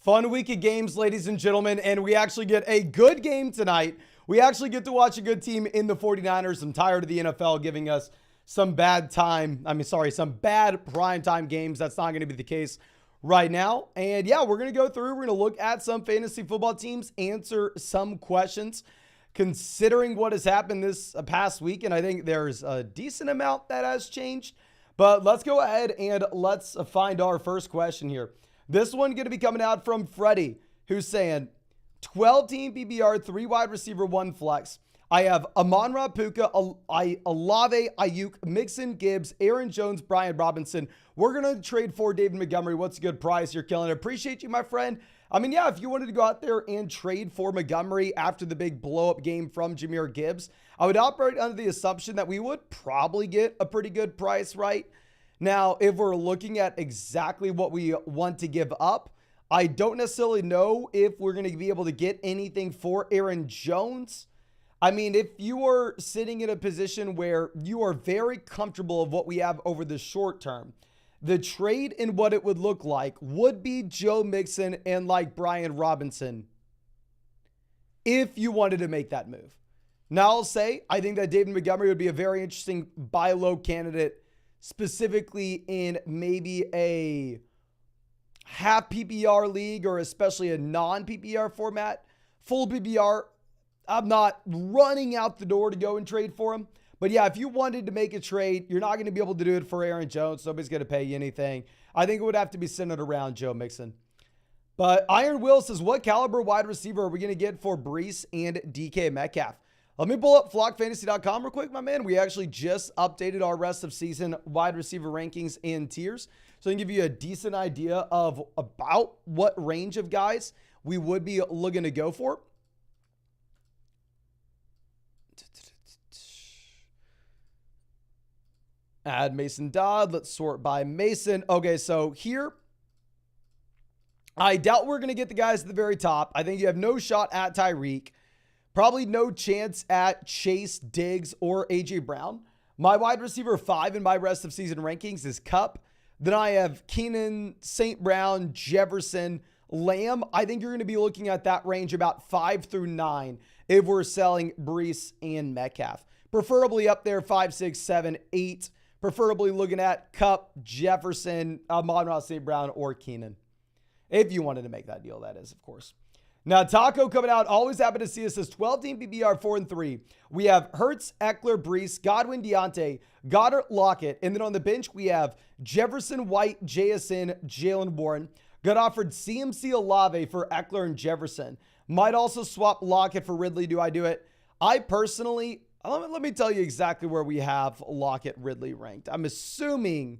Fun week of games, ladies and gentlemen, and we actually get a good game tonight. We actually get to watch a good team in the 49ers. I'm tired of the NFL giving us some bad primetime games. That's not going to be the case right now. And yeah, we're going to go through. We're going to look at some fantasy football teams, answer some questions. Considering what has happened this past week, and I think there's a decent amount that has changed. But let's go ahead and let's find our first question here. This one going to be coming out from Freddie, who's saying 12-team PPR, 3 wide receiver, 1 flex. I have Amon-Ra, Puka, Olave, Ayuk, Mixon, Gibbs, Aaron Jones, Brian Robinson. We're going to trade for David Montgomery. What's a good price? You're killing it. Appreciate you, my friend. I mean, yeah, if you wanted to go out there and trade for Montgomery after the big blow-up game from Jahmyr Gibbs, I would operate under the assumption that we would probably get a pretty good price, right? Now, if we're looking at exactly what we want to give up, I don't necessarily know if we're going to be able to get anything for Aaron Jones. I mean, if you are sitting in a position where you are very comfortable of what we have over the short term, the trade and what it would look like would be Joe Mixon and like Brian Robinson if you wanted to make that move. Now, I'll say, I think that David Montgomery would be a very interesting buy low candidate, specifically in maybe a half PPR league or especially a non-PPR format. Full PPR, I'm not running out the door to go and trade for him. But yeah, if you wanted to make a trade, you're not going to be able to do it for Aaron Jones. Nobody's going to pay you anything. I think it would have to be centered around Joe Mixon. But Iron Will says, what caliber wide receiver are we going to get for Brees and DK Metcalf? Let me pull up flockfantasy.com real quick, my man. We actually just updated our rest of season wide receiver rankings and tiers. So I can give you a decent idea of about what range of guys we would be looking to go for. Add Mason Dodd. Let's sort by Mason. Okay, so here, I doubt we're going to get the guys at the very top. I think you have no shot at Tyreek. Probably no chance at Chase, Diggs, or A.J. Brown. My wide receiver 5 in my rest of season rankings is Kupp. Then I have Keenan, St. Brown, Jefferson, Lamb. I think you're going to be looking at that range about 5 through 9 if we're selling Brees and Metcalf. Preferably up there 5, 6, 7, 8. Preferably looking at Kupp, Jefferson, Amon-Ra, St. Brown, or Keenan. If you wanted to make that deal, that is, of course. Now, Taco coming out, always happy to see us, says 12-team PPR 4 and 3. We have Hurts, Eckler, Brees, Godwin, Deontay, Goddard, Lockett. And then on the bench, we have Jefferson, White, JSN, Jalen Warren. Got offered CMC Olave for Eckler and Jefferson. Might also swap Lockett for Ridley. Do I do it? I personally, let me tell you exactly where we have Lockett, Ridley ranked. I'm assuming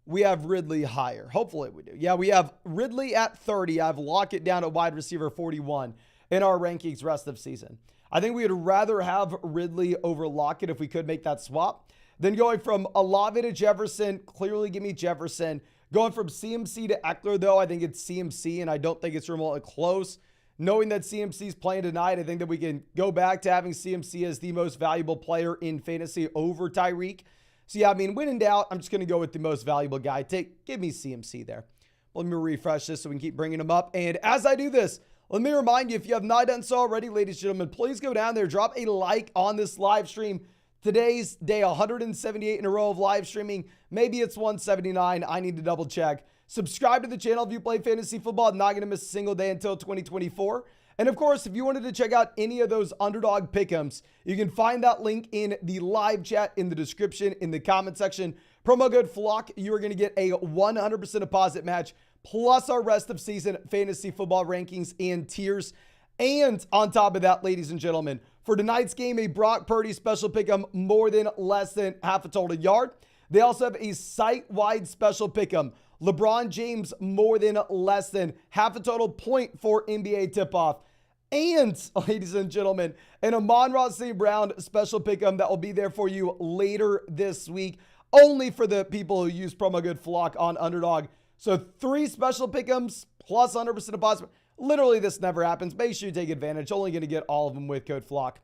we have Ridley higher. Hopefully we do. Yeah, we have Ridley at 30. I have Lockett down at wide receiver 41 in our rankings rest of season. I think we would rather have Ridley over Lockett if we could make that swap. Then going from Olave to Jefferson, clearly give me Jefferson. Going from CMC to Eckler, though, I think it's CMC, and I don't think it's remotely close. Knowing that CMC is playing tonight, I think that we can go back to having CMC as the most valuable player in fantasy over Tyreek. So yeah, I mean, when in doubt, I'm just going to go with the most valuable guy. Give me CMC there. Let me refresh this so we can keep bringing him up. And as I do this, let me remind you, if you have not done so already, ladies and gentlemen, please go down there, drop a like on this live stream. Today's day 178 in a row of live streaming. Maybe it's 179. I need to double check. Subscribe to the channel if you play fantasy football. Not going to miss a single day until 2024. And of course, if you wanted to check out any of those Underdog pick'ems, you can find that link in the live chat, in the description, in the comment section. Promo code FLOCK, you are going to get a 100% deposit match, plus our rest of season fantasy football rankings and tiers. And on top of that, ladies and gentlemen, for tonight's game, a Brock Purdy special pick'em, more than less than half a total yard. They also have a site-wide special pick'em. LeBron James, more than less than half a total point for NBA tip-off. And, ladies and gentlemen, an Amon-Ra St. Brown special pick'em that will be there for you later this week, only for the people who use promo code FLOCK on Underdog. So 3 special pick'ems plus 100% deposit. Literally, this never happens. Make sure you take advantage. Only going to get all of them with code FLOCK.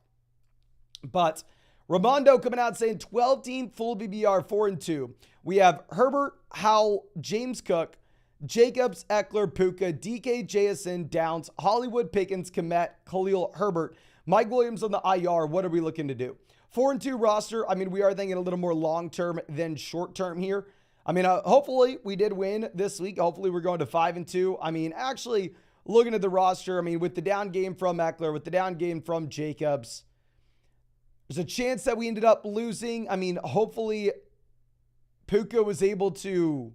But Ramondo coming out saying 12-team full BBR 4 and 2. We have Herbert, Howell, James Cook, Jacobs, Eckler, Puka, DK, JSN, Downs, Hollywood, Pickens, Komet, Khalil, Herbert, Mike Williams on the IR. What are we looking to do? 4-2 roster. I mean, we are thinking a little more long-term than short-term here. I mean, hopefully we did win this week. Hopefully we're going to 5-2. I mean, actually looking at the roster, I mean, with the down game from Eckler, with the down game from Jacobs, there's a chance that we ended up losing. I mean, hopefully Puka was able to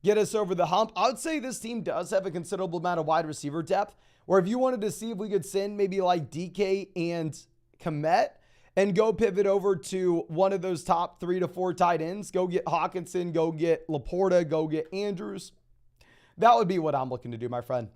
get us over the hump. I would say this team does have a considerable amount of wide receiver depth, where if you wanted to see if we could send maybe like DK and Komet and go pivot over to one of those top 3 to 4 tight ends, go get Hawkinson, go get Laporta, go get Andrews. That would be what I'm looking to do, my friend.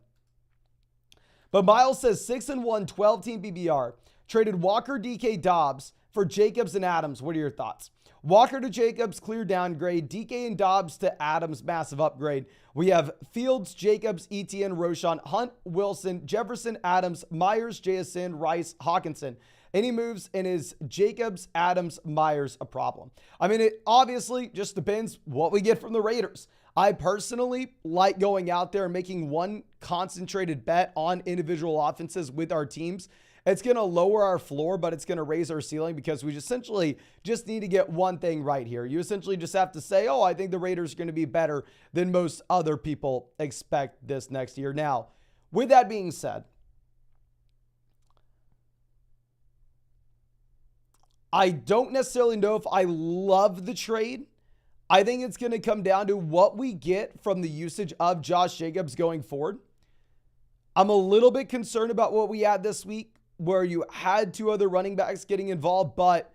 But Miles says 6-1, 12-team PPR. Traded Walker, DK, Dobbs for Jacobs and Adams. What are your thoughts? Walker to Jacobs, clear downgrade. DK and Dobbs to Adams, massive upgrade. We have Fields, Jacobs, Etienne, Roschon, Hunt, Wilson, Jefferson, Adams, Myers, JSN, Rice, Hawkinson. Any moves and is Jacobs, Adams, Myers a problem? I mean, it obviously just depends what we get from the Raiders. I personally like going out there and making one concentrated bet on individual offenses with our teams. It's going to lower our floor, but it's going to raise our ceiling because we essentially just need to get one thing right here. You essentially just have to say, oh, I think the Raiders are going to be better than most other people expect this next year. Now, with that being said, I don't necessarily know if I love the trade. I think it's going to come down to what we get from the usage of Josh Jacobs going forward. I'm a little bit concerned about what we had this week, where you had 2 other running backs getting involved, but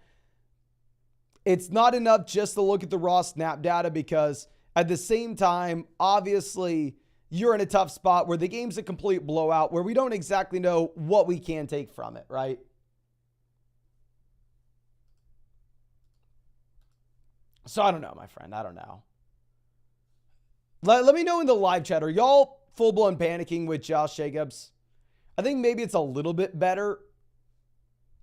it's not enough just to look at the raw snap data, because at the same time, obviously, you're in a tough spot where the game's a complete blowout, where we don't exactly know what we can take from it, right? So I don't know, my friend. I don't know. Let me know in the live chat. Are y'all full-blown panicking with Josh Jacobs? I think maybe it's a little bit better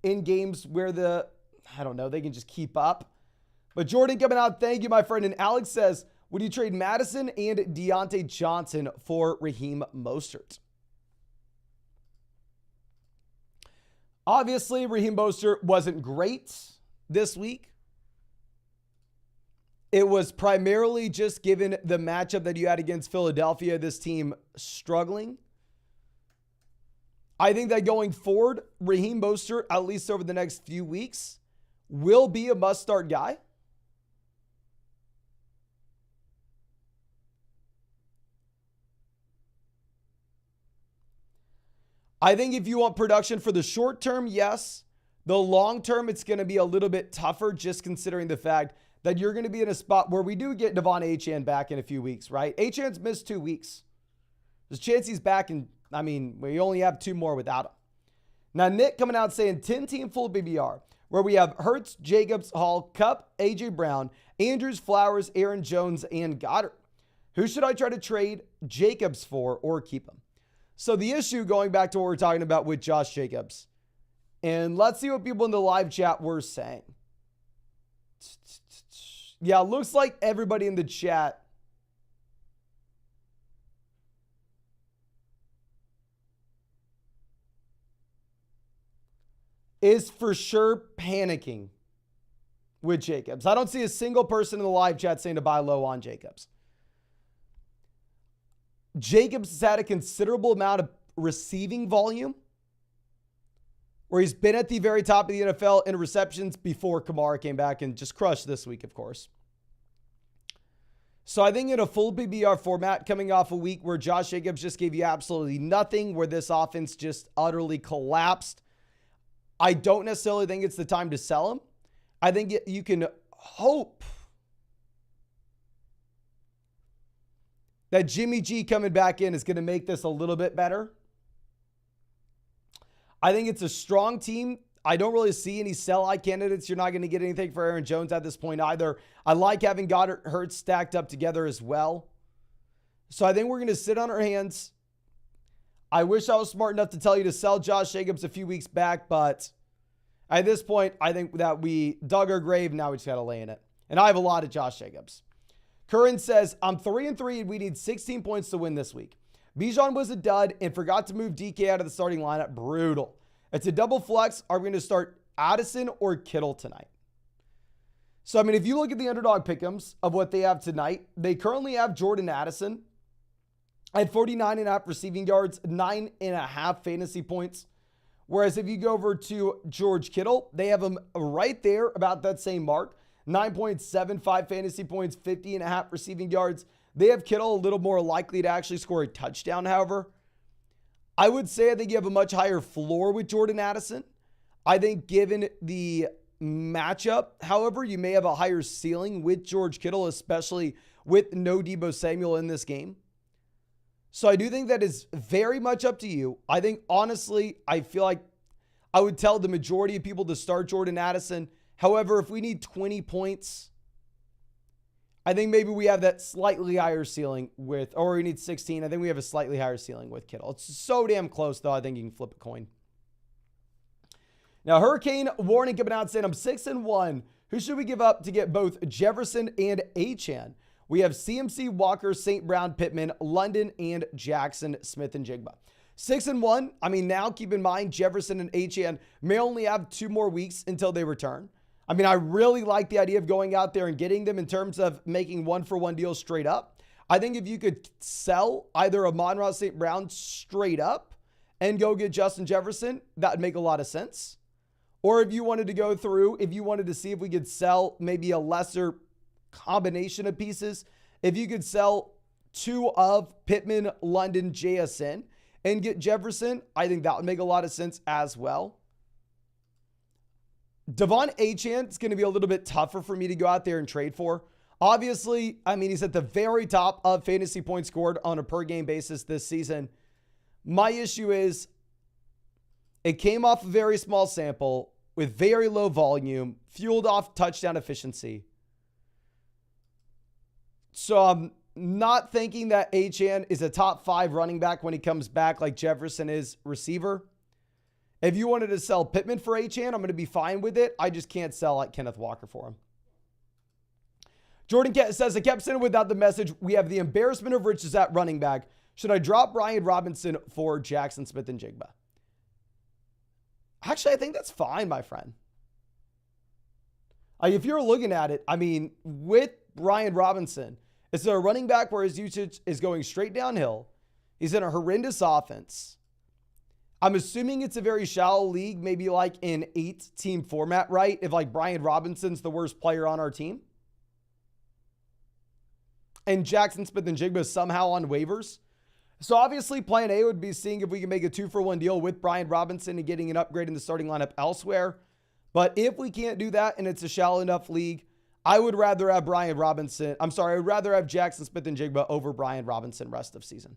in games where they can just keep up. But Jordan coming out, thank you, my friend. And Alex says, would you trade Madison and Deontay Johnson for Raheem Mostert? Obviously, Raheem Mostert wasn't great this week. It was primarily just given the matchup that you had against Philadelphia, this team struggling. I think that going forward, Raheem Mostert, at least over the next few weeks, will be a must-start guy. I think if you want production for the short term, yes. The long term, it's going to be a little bit tougher, just considering the fact that you're going to be in a spot where we do get Devon Achane back in a few weeks, right? Achane's missed 2 weeks. There's a chance he's back, and I mean, we only have 2 more without him. Now, Nick coming out saying 10-team full BBR, where we have Hurts, Jacobs, Hall, Kupp, A.J. Brown, Andrews, Flowers, Aaron Jones, and Goddard. Who should I try to trade Jacobs for or keep him? So the issue, going back to what we're talking about with Josh Jacobs, and let's see what people in the live chat were saying. Yeah, looks like everybody in the chat is for sure panicking with Jacobs. I don't see a single person in the live chat saying to buy low on Jacobs. Jacobs has had a considerable amount of receiving volume, where he's been at the very top of the NFL in receptions before Kamara came back and just crushed this week, of course. So I think in a full PPR format, coming off a week where Josh Jacobs just gave you absolutely nothing, where this offense just utterly collapsed, I don't necessarily think it's the time to sell him. I think you can hope that Jimmy G coming back in is going to make this a little bit better. I think it's a strong team. I don't really see any sell-high candidates. You're not going to get anything for Aaron Jones at this point either. I like having Goddard, Hurts stacked up together as well. So I think we're going to sit on our hands. I wish I was smart enough to tell you to sell Josh Jacobs a few weeks back, but at this point, I think that we dug our grave. Now we just got to lay in it. And I have a lot of Josh Jacobs. Curran says, I'm 3-3 and we need 16 points to win this week. Bijan was a dud and forgot to move DK out of the starting lineup. Brutal. It's a double flex. Are we going to start Addison or Kittle tonight? So, I mean, if you look at the underdog pick'ems of what they have tonight, they currently have Jordan Addison at 49.5 receiving yards, 9.5 fantasy points. Whereas if you go over to George Kittle, they have him right there about that same mark. 9.75 fantasy points, 50.5 receiving yards. They have Kittle a little more likely to actually score a touchdown, however. I would say I think you have a much higher floor with Jordan Addison. I think given the matchup, however, you may have a higher ceiling with George Kittle, especially with no Deebo Samuel in this game. So I do think that is very much up to you. I think, honestly, I feel like I would tell the majority of people to start Jordan Addison. However, if we need 20 points, I think maybe we have that slightly higher ceiling with, or we need 16. I think we have a slightly higher ceiling with Kittle. It's so damn close, though. I think you can flip a coin. Now, Hurricane Warning coming out saying, I'm 6-1. Who should we give up to get both Jefferson and Achane? We have CMC, Walker, St. Brown, Pittman, London, and Jackson, Smith, and Jigba. 6-1. I mean, now keep in mind, Jefferson and Achane may only have 2 more weeks until they return. I mean, I really like the idea of going out there and getting them in terms of making 1-for-1 deals straight up. I think if you could sell either Amon-Ra St. Brown straight up and go get Justin Jefferson, that would make a lot of sense. Or if you wanted to go through, if you wanted to see if we could sell maybe a lesser combination of pieces, if you could sell 2 of Pittman, London, JSN, and get Jefferson, I think that would make a lot of sense as well. Devon Achane is going to be a little bit tougher for me to go out there and trade for. Obviously, I mean, he's at the very top of fantasy points scored on a per game basis this season. My issue is it came off a very small sample with very low volume, fueled off touchdown efficiency. So I'm not thinking that Achane is a top 5 running back when he comes back like Jefferson is receiver. If you wanted to sell Pittman for Achane, I'm going to be fine with it. I just can't sell like Kenneth Walker for him. Jordan says, I kept sending without the message. We have the embarrassment of riches at running back. Should I drop Brian Robinson for Jackson Smith and Jigba? Actually, I think that's fine, my friend. If you're looking at it, I mean, with Brian Robinson, it's a running back where his usage is going straight downhill. He's in a horrendous offense. I'm assuming it's a very shallow league, maybe like an 8-team format, right? If like Brian Robinson's the worst player on our team. And Jackson Smith and Jigba is somehow on waivers. So obviously plan A would be seeing if we can make a 2-for-1 deal with Brian Robinson and getting an upgrade in the starting lineup elsewhere. But if we can't do that and it's a shallow enough league, I would rather have Brian Robinson. I would rather have Jackson Smith and Jigba over Brian Robinson rest of season.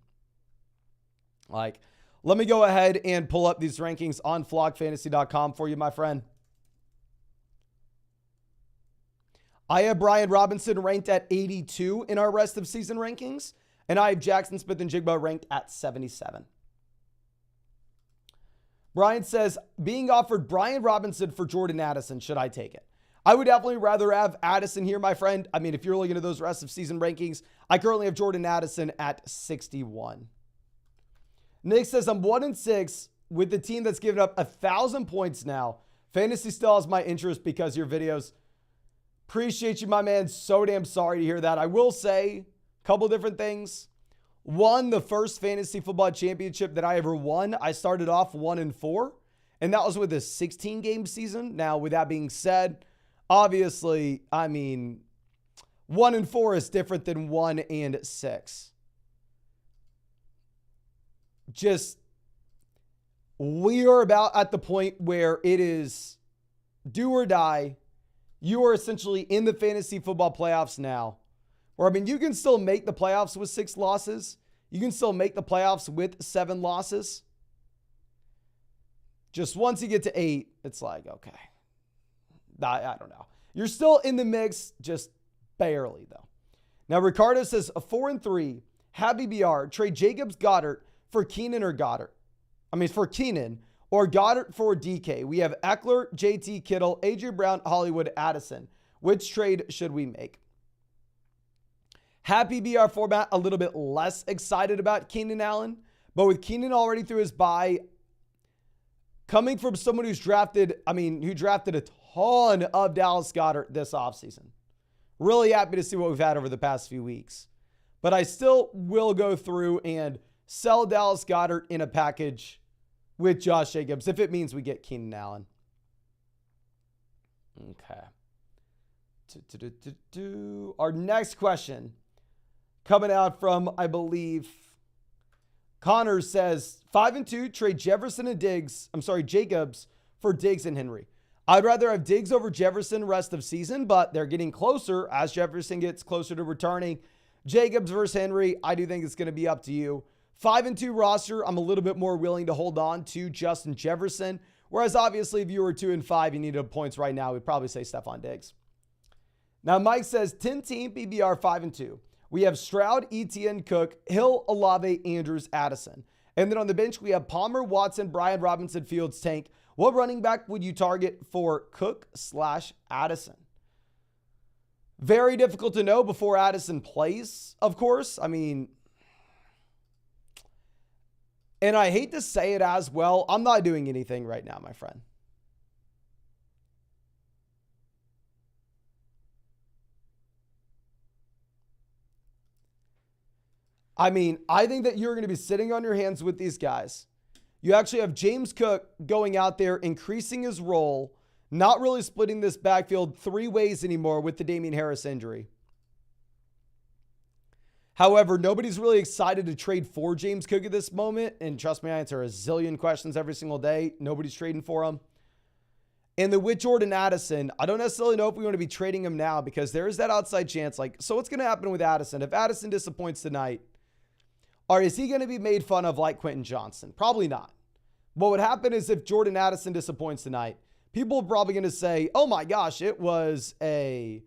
Let me go ahead and pull up these rankings on flockfantasy.com for you, my friend. I have Brian Robinson ranked at 82 in our rest of season rankings, and I have Jackson Smith and Jigba ranked at 77. Brian says, being offered Brian Robinson for Jordan Addison, should I take it? I would definitely rather have Addison here, my friend. I mean, if you're looking at those rest of season rankings, I currently have Jordan Addison at 61. Nick says, I'm 1-6 with the team that's given up 1,000 points now. Fantasy still has my interest because of your videos. Appreciate you, my man. So damn sorry to hear that. I will say a couple different things. One, the first fantasy football championship that I ever won, I started off 1-4, and that was with a 16-game season. Now, with that being said, obviously, I mean, 1-4 is different than 1-6. Just, we are about at the point where it is do or die. You are essentially in the fantasy football playoffs now. Or, I mean, you can still make the playoffs with 6 losses. You can still make the playoffs with 7 losses. Just once you get to 8, it's like, okay. I don't know. You're still in the mix, just barely, though. Now, Ricardo says, 4-3, have BBR, trade Jacobs Goddard for Keenan or Goddard. For Keenan or Goddard for DK. We have Eckler, JT, Kittle, AJ Brown, Hollywood, Addison. Which trade should we make? Happy BR format, a little bit less excited about Keenan Allen. But with Keenan already through his bye, coming from someone who drafted a ton of Dallas Goedert this offseason. Really happy to see what we've had over the past few weeks. But I still will go through and sell Dallas Goedert in a package with Josh Jacobs if it means we get Keenan Allen. Okay. Our next question coming out from, I believe, Connor says, 5-2, trade Jefferson and Jacobs for Diggs and Henry. I'd rather have Diggs over Jefferson rest of season, but they're getting closer as Jefferson gets closer to returning. Jacobs versus Henry, I do think it's going to be up to you. 5-2 roster, I'm a little bit more willing to hold on to Justin Jefferson. Whereas obviously if you were 2-5, you needed points right now, we'd probably say Stephon Diggs. Now Mike says 10-team PBR 5-2. We have Stroud, Etienne, Cook, Hill, Olave, Andrews, Addison. And then on the bench, we have Palmer, Watson, Brian Robinson, Fields, Tank. What running back would you target for Cook/Addison? Very difficult to know before Addison plays, of course. And I hate to say it as well, I'm not doing anything right now, my friend. I think that you're going to be sitting on your hands with these guys. You actually have James Cook going out there, increasing his role, not really splitting this backfield three ways anymore with the Damian Harris injury. However, nobody's really excited to trade for James Cook at this moment. And trust me, I answer a zillion questions every single day. Nobody's trading for him. And then with Jordan Addison, I don't necessarily know if we want to be trading him now because there is that outside chance. So what's going to happen with Addison? If Addison disappoints tonight, or is he going to be made fun of like Quentin Johnson? Probably not. What would happen is if Jordan Addison disappoints tonight, people are probably going to say, oh my gosh, it was a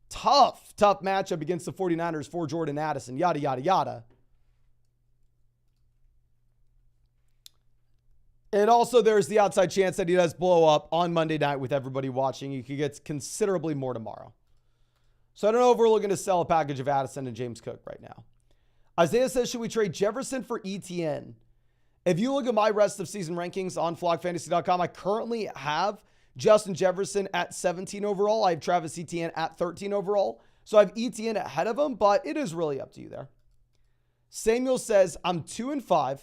tough matchup against the 49ers for Jordan Addison, yada, yada, yada. And also there's the outside chance that he does blow up on Monday night with everybody watching. He could get considerably more tomorrow. So I don't know if we're looking to sell a package of Addison and James Cook right now. Isaiah says, should we trade Jefferson for ETN? If you look at my rest of season rankings on flockfantasy.com, I currently have Justin Jefferson at 17 overall. I have Travis Etienne at 13 overall. So I have Etienne ahead of him, but it is really up to you there. Samuel says, I'm 2-5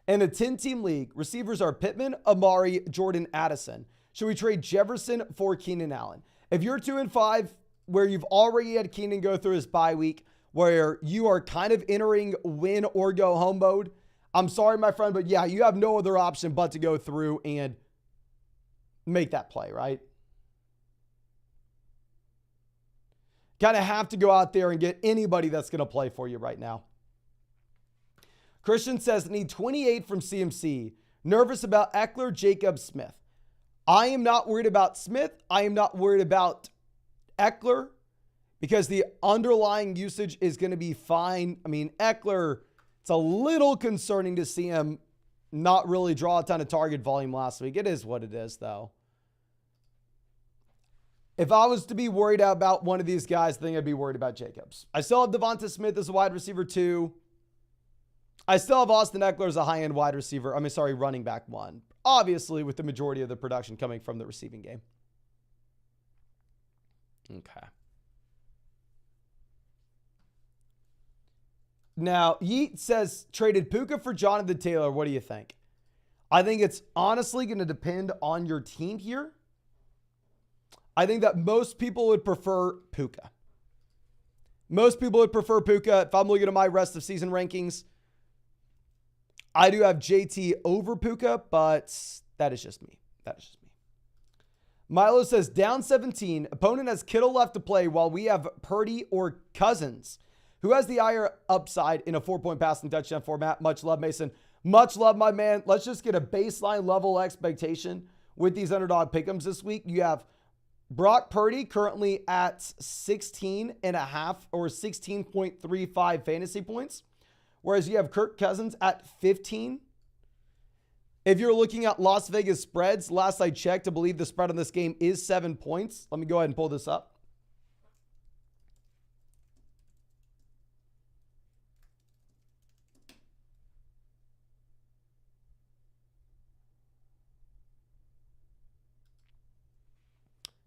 in a 10-team league. Receivers are Pittman, Amari, Jordan, Addison. Should we trade Jefferson for Keenan Allen? If you're 2-5, where you've already had Keenan go through his bye week, where you are kind of entering win or go home mode, I'm sorry, my friend, but yeah, you have no other option but to go through and make that play, right? Kind of have to go out there and get anybody that's going to play for you right now. Christian says, need 28 from CMC. Nervous about Eckler, Jacobs, Smith. I am not worried about Smith. I am not worried about Eckler because the underlying usage is going to be fine. Eckler, it's a little concerning to see him not really draw a ton of target volume last week. It is what it is, though. If I was to be worried about one of these guys, I think I'd be worried about Jacobs. I still have Devonta Smith as a wide receiver 2. I still have Austin Eckler as a high-end wide receiver. Running back 1. Obviously, with the majority of the production coming from the receiving game. Okay. Now, Yeet says, traded Puka for Jonathan Taylor. What do you think? I think it's honestly going to depend on your team here. I think that most people would prefer Puka. Most people would prefer Puka. If I'm looking at my rest of season rankings, I do have JT over Puka, but that is just me. Milo says, down 17. Opponent has Kittle left to play while we have Purdy or Cousins. Who has the higher upside in a 4-point passing touchdown format? Much love, Mason. Much love, my man. Let's just get a baseline level expectation with these underdog pick'ems this week. You have Brock Purdy currently at 16.5 or 16.35 fantasy points, whereas you have Kirk Cousins at 15. If you're looking at Las Vegas spreads, last I checked, I believe the spread on this game is 7 points. Let me go ahead and pull this up.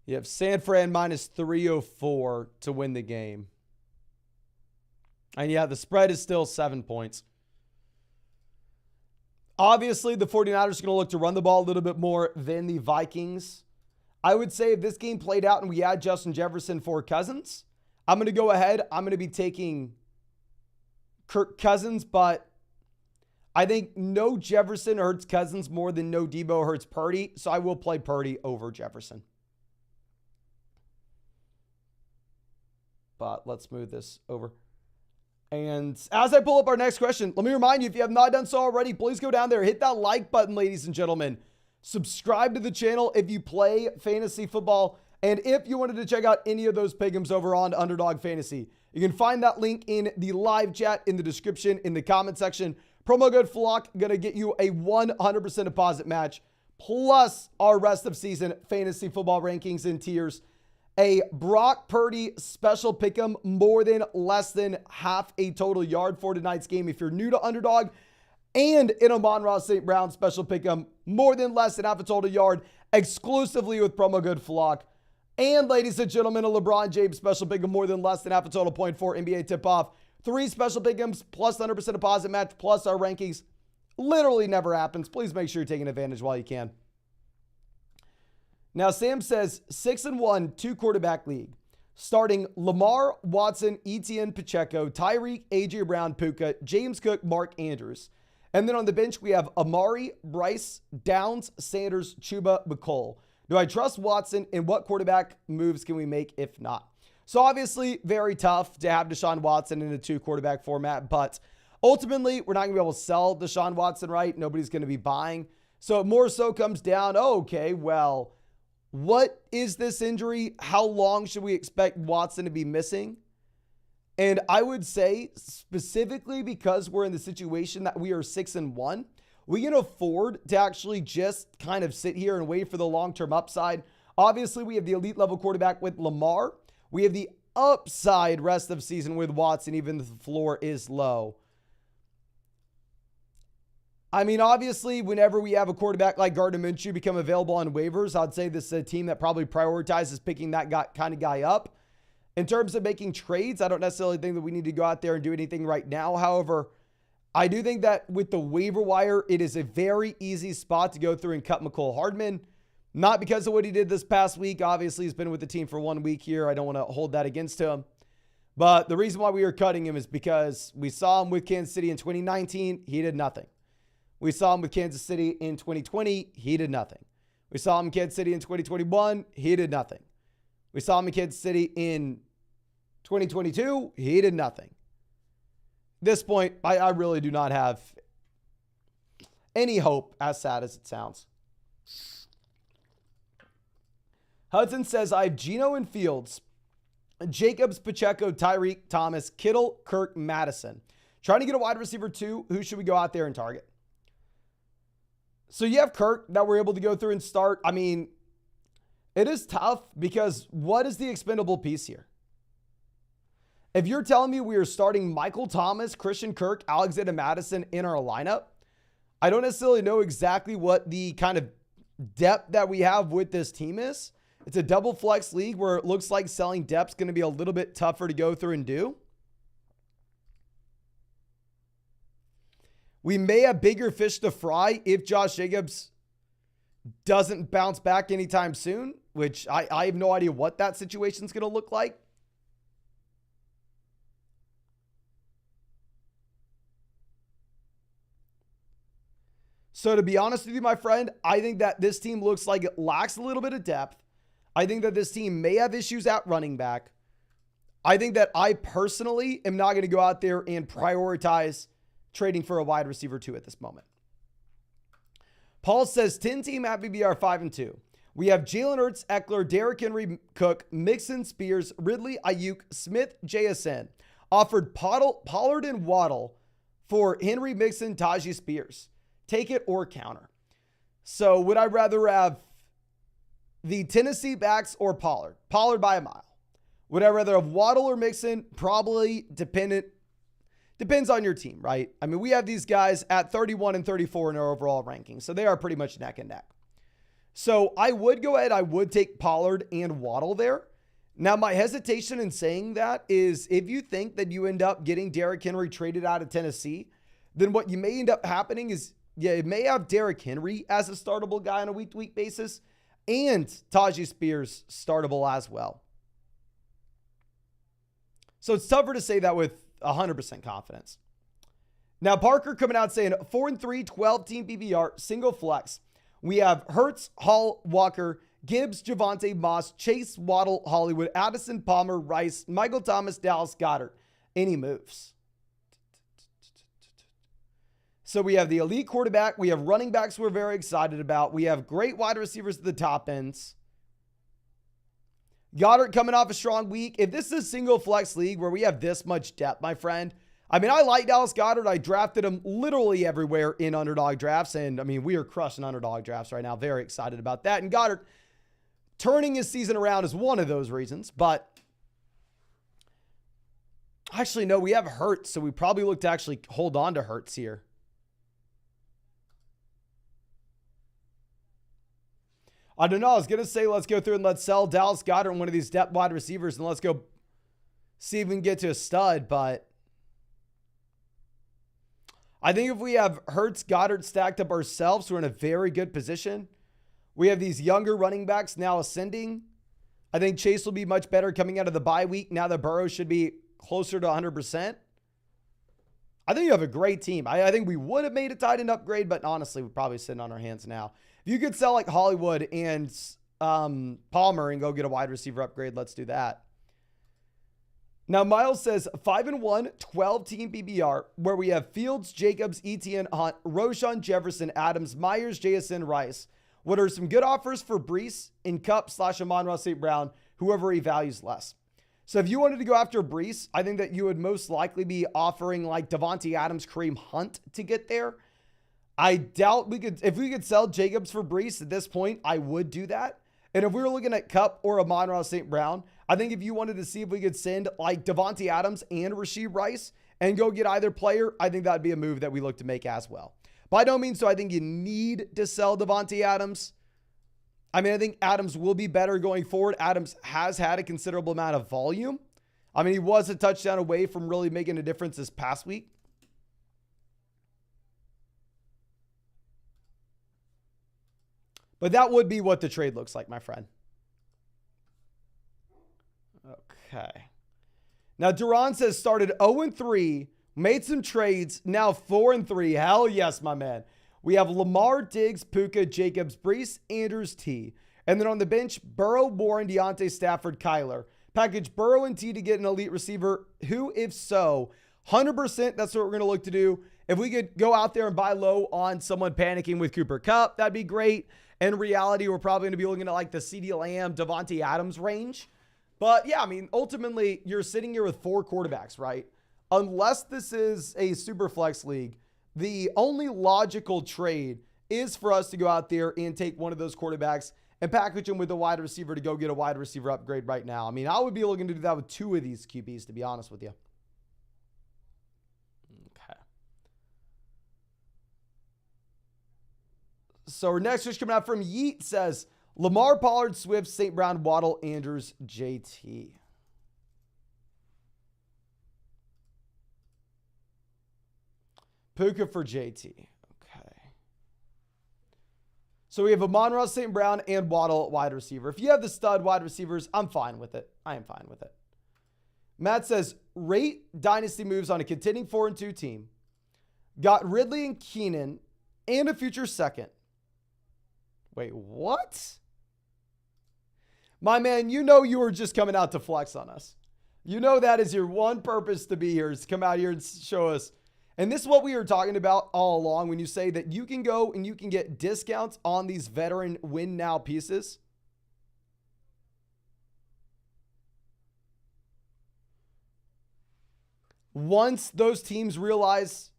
You have San Fran minus 304 to win the game. And yeah, the spread is still 7 points. Obviously, the 49ers are going to look to run the ball a little bit more than the Vikings. I would say if this game played out and we had Justin Jefferson for Cousins, I'm going to go ahead. I'm going to be taking Kirk Cousins, but I think no Jefferson hurts Cousins more than no Debo hurts Purdy. So I will play Purdy over Jefferson. But let's move this over. And as I pull up our next question, let me remind you, if you have not done so already, please go down there, hit that like button, ladies and gentlemen. Subscribe to the channel if you play fantasy football. And if you wanted to check out any of those pick'ems over on Underdog Fantasy, you can find that link in the live chat, in the description, in the comment section. Promo code FLOCK going to get you a 100% deposit match, plus our rest of season fantasy football rankings and tiers. A Brock Purdy special pick'em, more than less than half a total yard for tonight's game if you're new to Underdog. And in a Amon-Ra St. Brown special pick'em, more than less than half a total yard, exclusively with promo code FLOCK. And ladies and gentlemen, a LeBron James special pick'em, more than less than half a total point for NBA tip-off. 3 special pick'ems plus 100% deposit match plus our rankings. Literally never happens. Please make sure you're taking advantage while you can. Now, Sam says 6-1, 2-quarterback league. Starting Lamar, Watson, Etienne, Pacheco, Tyreek, A.J. Brown, Puka, James Cook, Mark Andrews. And then on the bench, we have Amari, Bryce, Downs, Sanders, Chuba, McColl. Do I trust Watson, and what quarterback moves can we make if not? So obviously, very tough to have Deshaun Watson in a 2-quarterback format, but ultimately, we're not going to be able to sell Deshaun Watson, right? Nobody's going to be buying. So it more so comes down, okay, well, what is this injury? How long should we expect Watson to be missing? And I would say specifically because we're in the situation that we are 6-1, we can afford to actually just kind of sit here and wait for the long-term upside. Obviously, we have the elite level quarterback with Lamar. We have the upside rest of season with Watson, even if the floor is low. I mean, obviously, whenever we have a quarterback like Gardner Minshew become available on waivers, I'd say this is a team that probably prioritizes picking that kind of guy up. In terms of making trades, I don't necessarily think that we need to go out there and do anything right now. However, I do think that with the waiver wire, it is a very easy spot to go through and cut McCole Hardman. Not because of what he did this past week. Obviously, he's been with the team for 1 week here. I don't want to hold that against him. But the reason why we are cutting him is because we saw him with Kansas City in 2019. He did nothing. We saw him with Kansas City in 2020. He did nothing. We saw him in Kansas City in 2021. He did nothing. We saw him in Kansas City in 2022. He did nothing. At this point, I really do not have any hope, as sad as it sounds. Hudson says, I have Geno and Fields, Jacobs, Pacheco, Tyreek, Thomas, Kittle, Kirk, Madison. Trying to get a wide receiver 2. Who should we go out there and target? So you have Kirk that we're able to go through and start. I mean, it is tough because what is the expendable piece here? If you're telling me we are starting Michael Thomas, Christian Kirk, Alexander Madison in our lineup, I don't necessarily know exactly what the kind of depth that we have with this team is. It's a double flex league where it looks like selling depth is going to be a little bit tougher to go through and do. We may have bigger fish to fry if Josh Jacobs doesn't bounce back anytime soon, which I have no idea what that situation is going to look like. So to be honest with you, my friend, I think that this team looks like it lacks a little bit of depth. I think that this team may have issues at running back. I think that I personally am not going to go out there and prioritize trading for a wide receiver 2 at this moment. Paul says 10-team Happy BR 5-2. We have Jalen Hurts, Eckler, Derrick Henry, Cook, Mixon, Spears, Ridley, Ayuk, Smith, JSN. Offered Pollard and Waddle for Henry, Mixon, Tajee, Spears. Take it or counter. So would I rather have the Tennessee backs or Pollard? Pollard by a mile. Would I rather have Waddle or Mixon? Probably depends on your team, right? I mean, we have these guys at 31 and 34 in our overall ranking, so they are pretty much neck and neck. So I would go ahead. I would take Pollard and Waddle there. Now, my hesitation in saying that is if you think that you end up getting Derrick Henry traded out of Tennessee, then what you may end up happening is, it may have Derrick Henry as a startable guy on a week-to-week basis and Tajee Spears startable as well. So it's tougher to say that with 100% confidence. Now, Parker coming out saying 4-3, 12-team PPR, single flex. We have Hurts, Hall, Walker, Gibbs, Javonte, Moss, Chase, Waddle, Hollywood, Addison, Palmer, Rice, Michael Thomas, Dallas, Goddard. Any moves? So we have the elite quarterback. We have running backs we're very excited about. We have great wide receivers at the top ends. Goddard coming off a strong week. If this is a single flex league where we have this much depth, my friend, I mean, I like Dallas Goddard. I drafted him literally everywhere in underdog drafts. And I mean, we are crushing underdog drafts right now. Very excited about that. And Goddard turning his season around is one of those reasons. But actually, no, we have Hurts. So we probably look to actually hold on to Hurts here. I don't know. I was going to say, let's go through and let's sell Dallas Goddard, one of these depth wide receivers, and let's go see if we can get to a stud. But I think if we have Hurts, Goddard stacked up ourselves, we're in a very good position. We have these younger running backs now ascending. I think Chase will be much better coming out of the bye week. Now that Burrow should be closer to 100%. I think you have a great team. I think we would have made a tight end upgrade, but honestly, we're probably sitting on our hands now. If you could sell like Hollywood and Palmer and go get a wide receiver upgrade, let's do that. Now, Miles says 5-1, 12-team PPR, where we have Fields, Jacobs, Etienne, Hunt, Roshan, Jefferson, Adams, Myers, JSN, Rice. What are some good offers for Breece in Cup / Amon-Ra St. Brown, whoever he values less? So if you wanted to go after Breece, I think that you would most likely be offering like Devontae Adams, Kareem Hunt to get there. I doubt if we could sell Jacobs for Breece at this point, I would do that. And if we were looking at Cup or Amon-Ra St. Brown, I think if you wanted to see if we could send like Devontae Adams and Rashee Rice and go get either player, I think that'd be a move that we look to make as well. By no means do I think you need to sell Devontae Adams. I mean, I think Adams will be better going forward. Adams has had a considerable amount of volume. I mean, he was a touchdown away from really making a difference this past week. But that would be what the trade looks like, my friend. Okay. Now, Duran says started 0-3, made some trades, now 4-3. Hell yes, my man. We have Lamar, Diggs, Puka, Jacobs, Breece, Andrews, T. And then on the bench, Burrow, Warren, Deontay, Stafford, Kyler. Package Burrow and T to get an elite receiver. Who, if so, 100%, that's what we're going to look to do. If we could go out there and buy low on someone panicking with Cooper Kupp, that'd be great. In reality, we're probably going to be looking at like the CeeDee Lamb, Devontae Adams range. But yeah, I mean, ultimately, you're sitting here with 4 quarterbacks, right? Unless this is a super flex league, the only logical trade is for us to go out there and take one of those quarterbacks and package him with a wide receiver to go get a wide receiver upgrade right now. I mean, I would be looking to do that with 2 of these QBs, to be honest with you. Okay. So our next question coming out from Yeet says, Lamar, Pollard, Swift, St. Brown, Waddle, Andrews, JT. Puka for JT. Okay. So we have Amon-Ra St. Brown and Waddle at wide receiver. If you have the stud wide receivers, I'm fine with it. I am fine with it. Matt says, rate dynasty moves on a contending 4-2 team. Got Ridley and Keenan and a future second. Wait, what? My man, you know you were just coming out to flex on us. You know that is your one purpose to be here, is to come out here and show us. And this is what we were talking about all along when you say that you can go and you can get discounts on these veteran win now pieces. Once those teams realize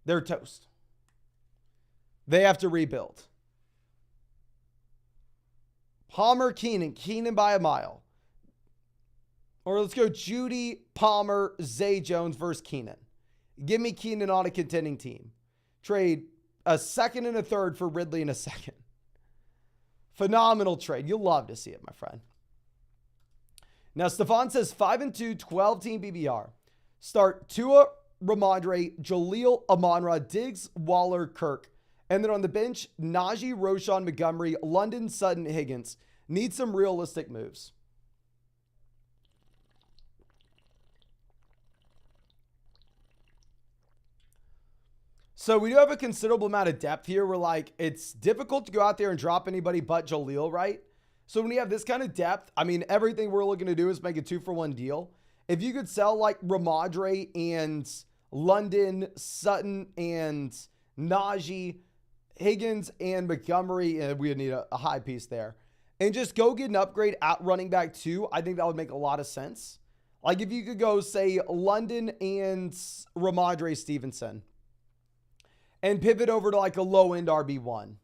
they're toast, they have to rebuild. Palmer, Keenan by a mile. Or let's go Judy, Palmer, Zay Jones versus Keenan. Give me Keenan on a contending team. Trade a second and a third for Ridley in a second. Phenomenal trade. You'll love to see it, my friend. Now, Stefan says 5-2, 12-team BBR. Start Tua, Ramondre, Jaleel, Amon-Ra, Diggs, Waller, Kirk. And then on the bench, Najee, Roshan, Montgomery, London, Sutton, Higgins. Need some realistic moves. So we do have a considerable amount of depth here. We're like, it's difficult to go out there and drop anybody but Jaleel, right? So when you have this kind of depth, I mean, everything we're looking to do is make a 2-for-1 deal. If you could sell like Ramondre and London, Sutton and Najee, Higgins and Montgomery, we would need a high piece there. And just go get an upgrade at running back 2. I think that would make a lot of sense. Like if you could go say London and Ramondre Stevenson and pivot over to like a low end RB1.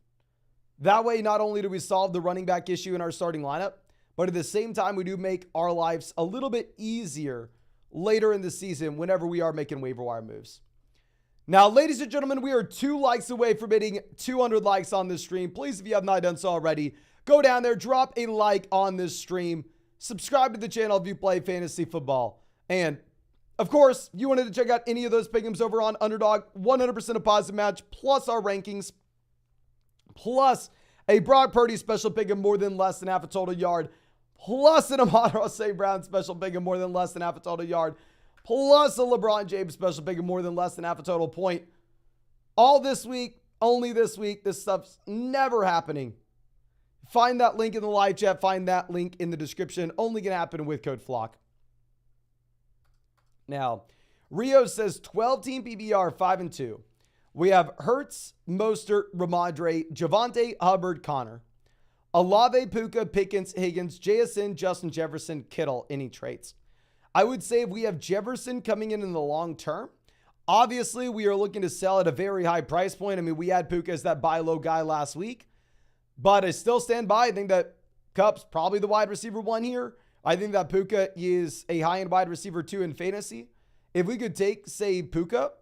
That way, not only do we solve the running back issue in our starting lineup, but at the same time, we do make our lives a little bit easier later in the season whenever we are making waiver wire moves. Now, ladies and gentlemen, we are 2 likes away from hitting 200 likes on this stream. Please, if you have not done so already, go down there, drop a like on this stream, subscribe to the channel if you play fantasy football. And, of course, if you wanted to check out any of those pick'ems over on Underdog, 100% a positive match, plus our rankings, plus a Brock Purdy special pick'em more than less than half a total yard, plus an Amon-Ra St. Brown special pick'em more than less than half a total yard, plus a LeBron James special pick'em more than less than half a total point. All this week, only this week. This stuff's never happening. Find that link in the live chat. Find that link in the description. Only going to happen with code FLOCK. Now, Rio says 12-team PBR 5-2. We have Hurts, Mostert, Ramondre, Javonte, Hubbard, Connor. Olave, Puka, Pickens, Higgins, JSN, Justin Jefferson, Kittle. Any traits? I would say if we have Jefferson coming in the long term, obviously we are looking to sell at a very high price point. I mean, we had Puka as that buy low guy last week, but I still stand by. I think that Kupp's probably the wide receiver 1 here. I think that Puka is a high-end wide receiver 2 in fantasy. If we could take, say, Puka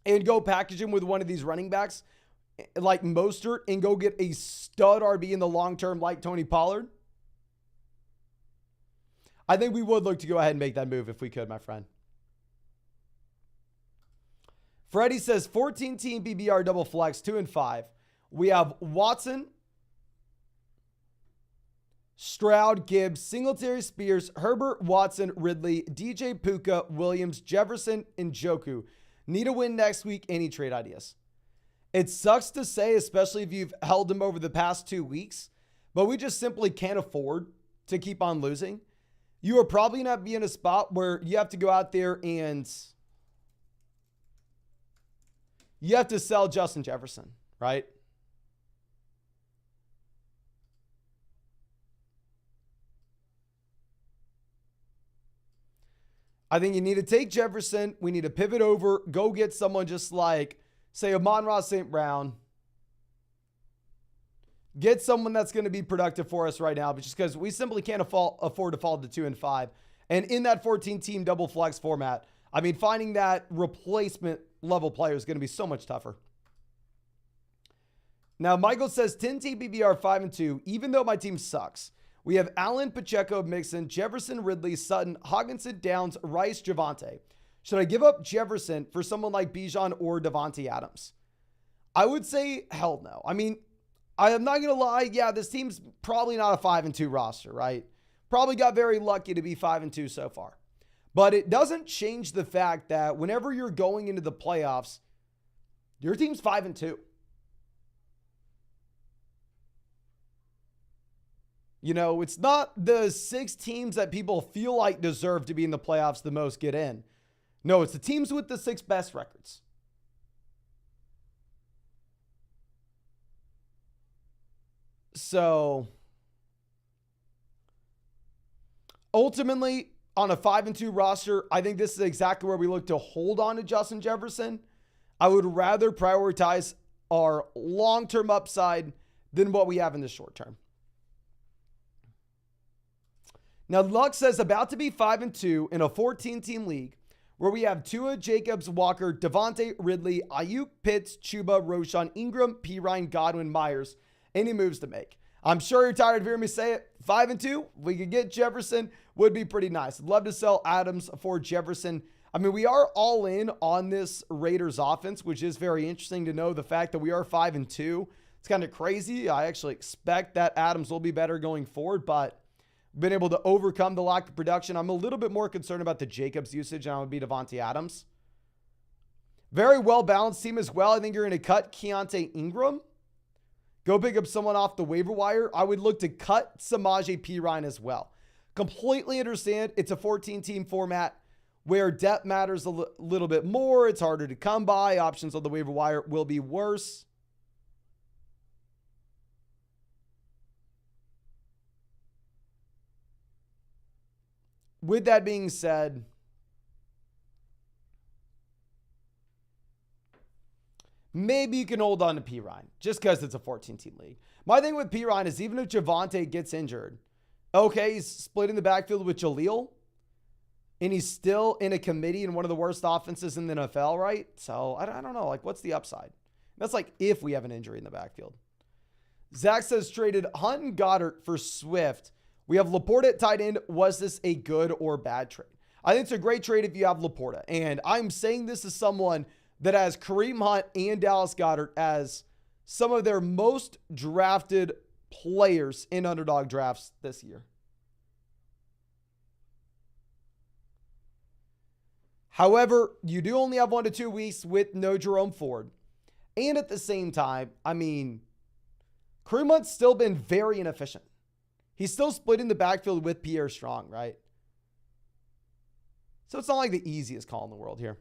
and go package him with one of these running backs like Mostert and go get a stud RB in the long term like Tony Pollard, I think we would look to go ahead and make that move if we could, my friend. Freddie says 14-team BBR double flex, 2 and 5. We have Watson, Stroud, Gibbs, Singletary, Spears, Herbert, Watson, Ridley, DJ, Puka, Williams, Jefferson, and Njoku. Need a win next week. Any trade ideas? It sucks to say, especially if you've held them over the past 2 weeks, but we just simply can't afford to keep on losing. You are probably not be in a spot where you have to go out there and you have to sell Justin Jefferson, right? I think you need to take Jefferson. We need to pivot over, go get someone just like, say, Amon-Ra St. Brown. Get someone that's going to be productive for us right now, but just because we simply can't afford to fall to 2 and 5. And in that 14-team double flex format, I mean, finding that replacement level player is going to be so much tougher. Now, Michael says 10-team BBR 5-2, even though my team sucks. We have Allen, Pacheco, Mixon, Jefferson, Ridley, Sutton, Hockenson, Downs, Rice, Javonte. Should I give up Jefferson for someone like Bijan or Devontae Adams? I would say hell no. I mean, I am not going to lie. Yeah, this team's probably not a 5-2 roster, right? Probably got very lucky to be 5-2 so far. But it doesn't change the fact that whenever you're going into the playoffs, your team's 5-2. You know, it's not the 6 teams that people feel like deserve to be in the playoffs the most get in. No, it's the teams with the 6 best records. So, ultimately, on a 5-2 roster, I think this is exactly where we look to hold on to Justin Jefferson. I would rather prioritize our long-term upside than what we have in the short term. Now, Luck says about to be 5-2 in a 14-team league where we have Tua, Jacobs, Walker, Devontae, Ridley, Ayuk, Pitts, Chuba, Roshan, Ingram, Pirine, Godwin, Myers, any moves to make. I'm sure you're tired of hearing me say it. 5-2, we could get Jefferson, would be pretty nice. I'd love to sell Adams for Jefferson. I mean, we are all in on this Raiders offense, which is very interesting to know the fact that we are 5-2. It's kind of crazy. I actually expect that Adams will be better going forward, but been able to overcome the lack of production. I'm a little bit more concerned about the Jacobs usage, and I would be Devontae Adams. Very well-balanced team as well. I think you're going to cut Keontae Ingram. Go pick up someone off the waiver wire. I would look to cut Samaje Perine as well. Completely understand it's a 14-team format where depth matters a little bit more. It's harder to come by. Options on the waiver wire will be worse. With that being said, maybe you can hold on to Perine just because it's a 14-team league. My thing with Perine is even if Javonte gets injured, okay, he's splitting the backfield with Jaleel, and he's still in a committee in one of the worst offenses in the NFL, right? So I don't know. Like, what's the upside? That's like if we have an injury in the backfield. Zach says traded Hunt and Goddard for Swift. We have Laporta at tight end. Was this a good or bad trade? I think it's a great trade if you have Laporta. And I'm saying this as someone that has Kareem Hunt and Dallas Goedert as some of their most drafted players in underdog drafts this year. However, you do only have 1 to 2 weeks with no Jerome Ford. And at the same time, I mean, Kareem Hunt's still been very inefficient. He's still splitting the backfield with Pierre Strong, right? So it's not like the easiest call in the world here.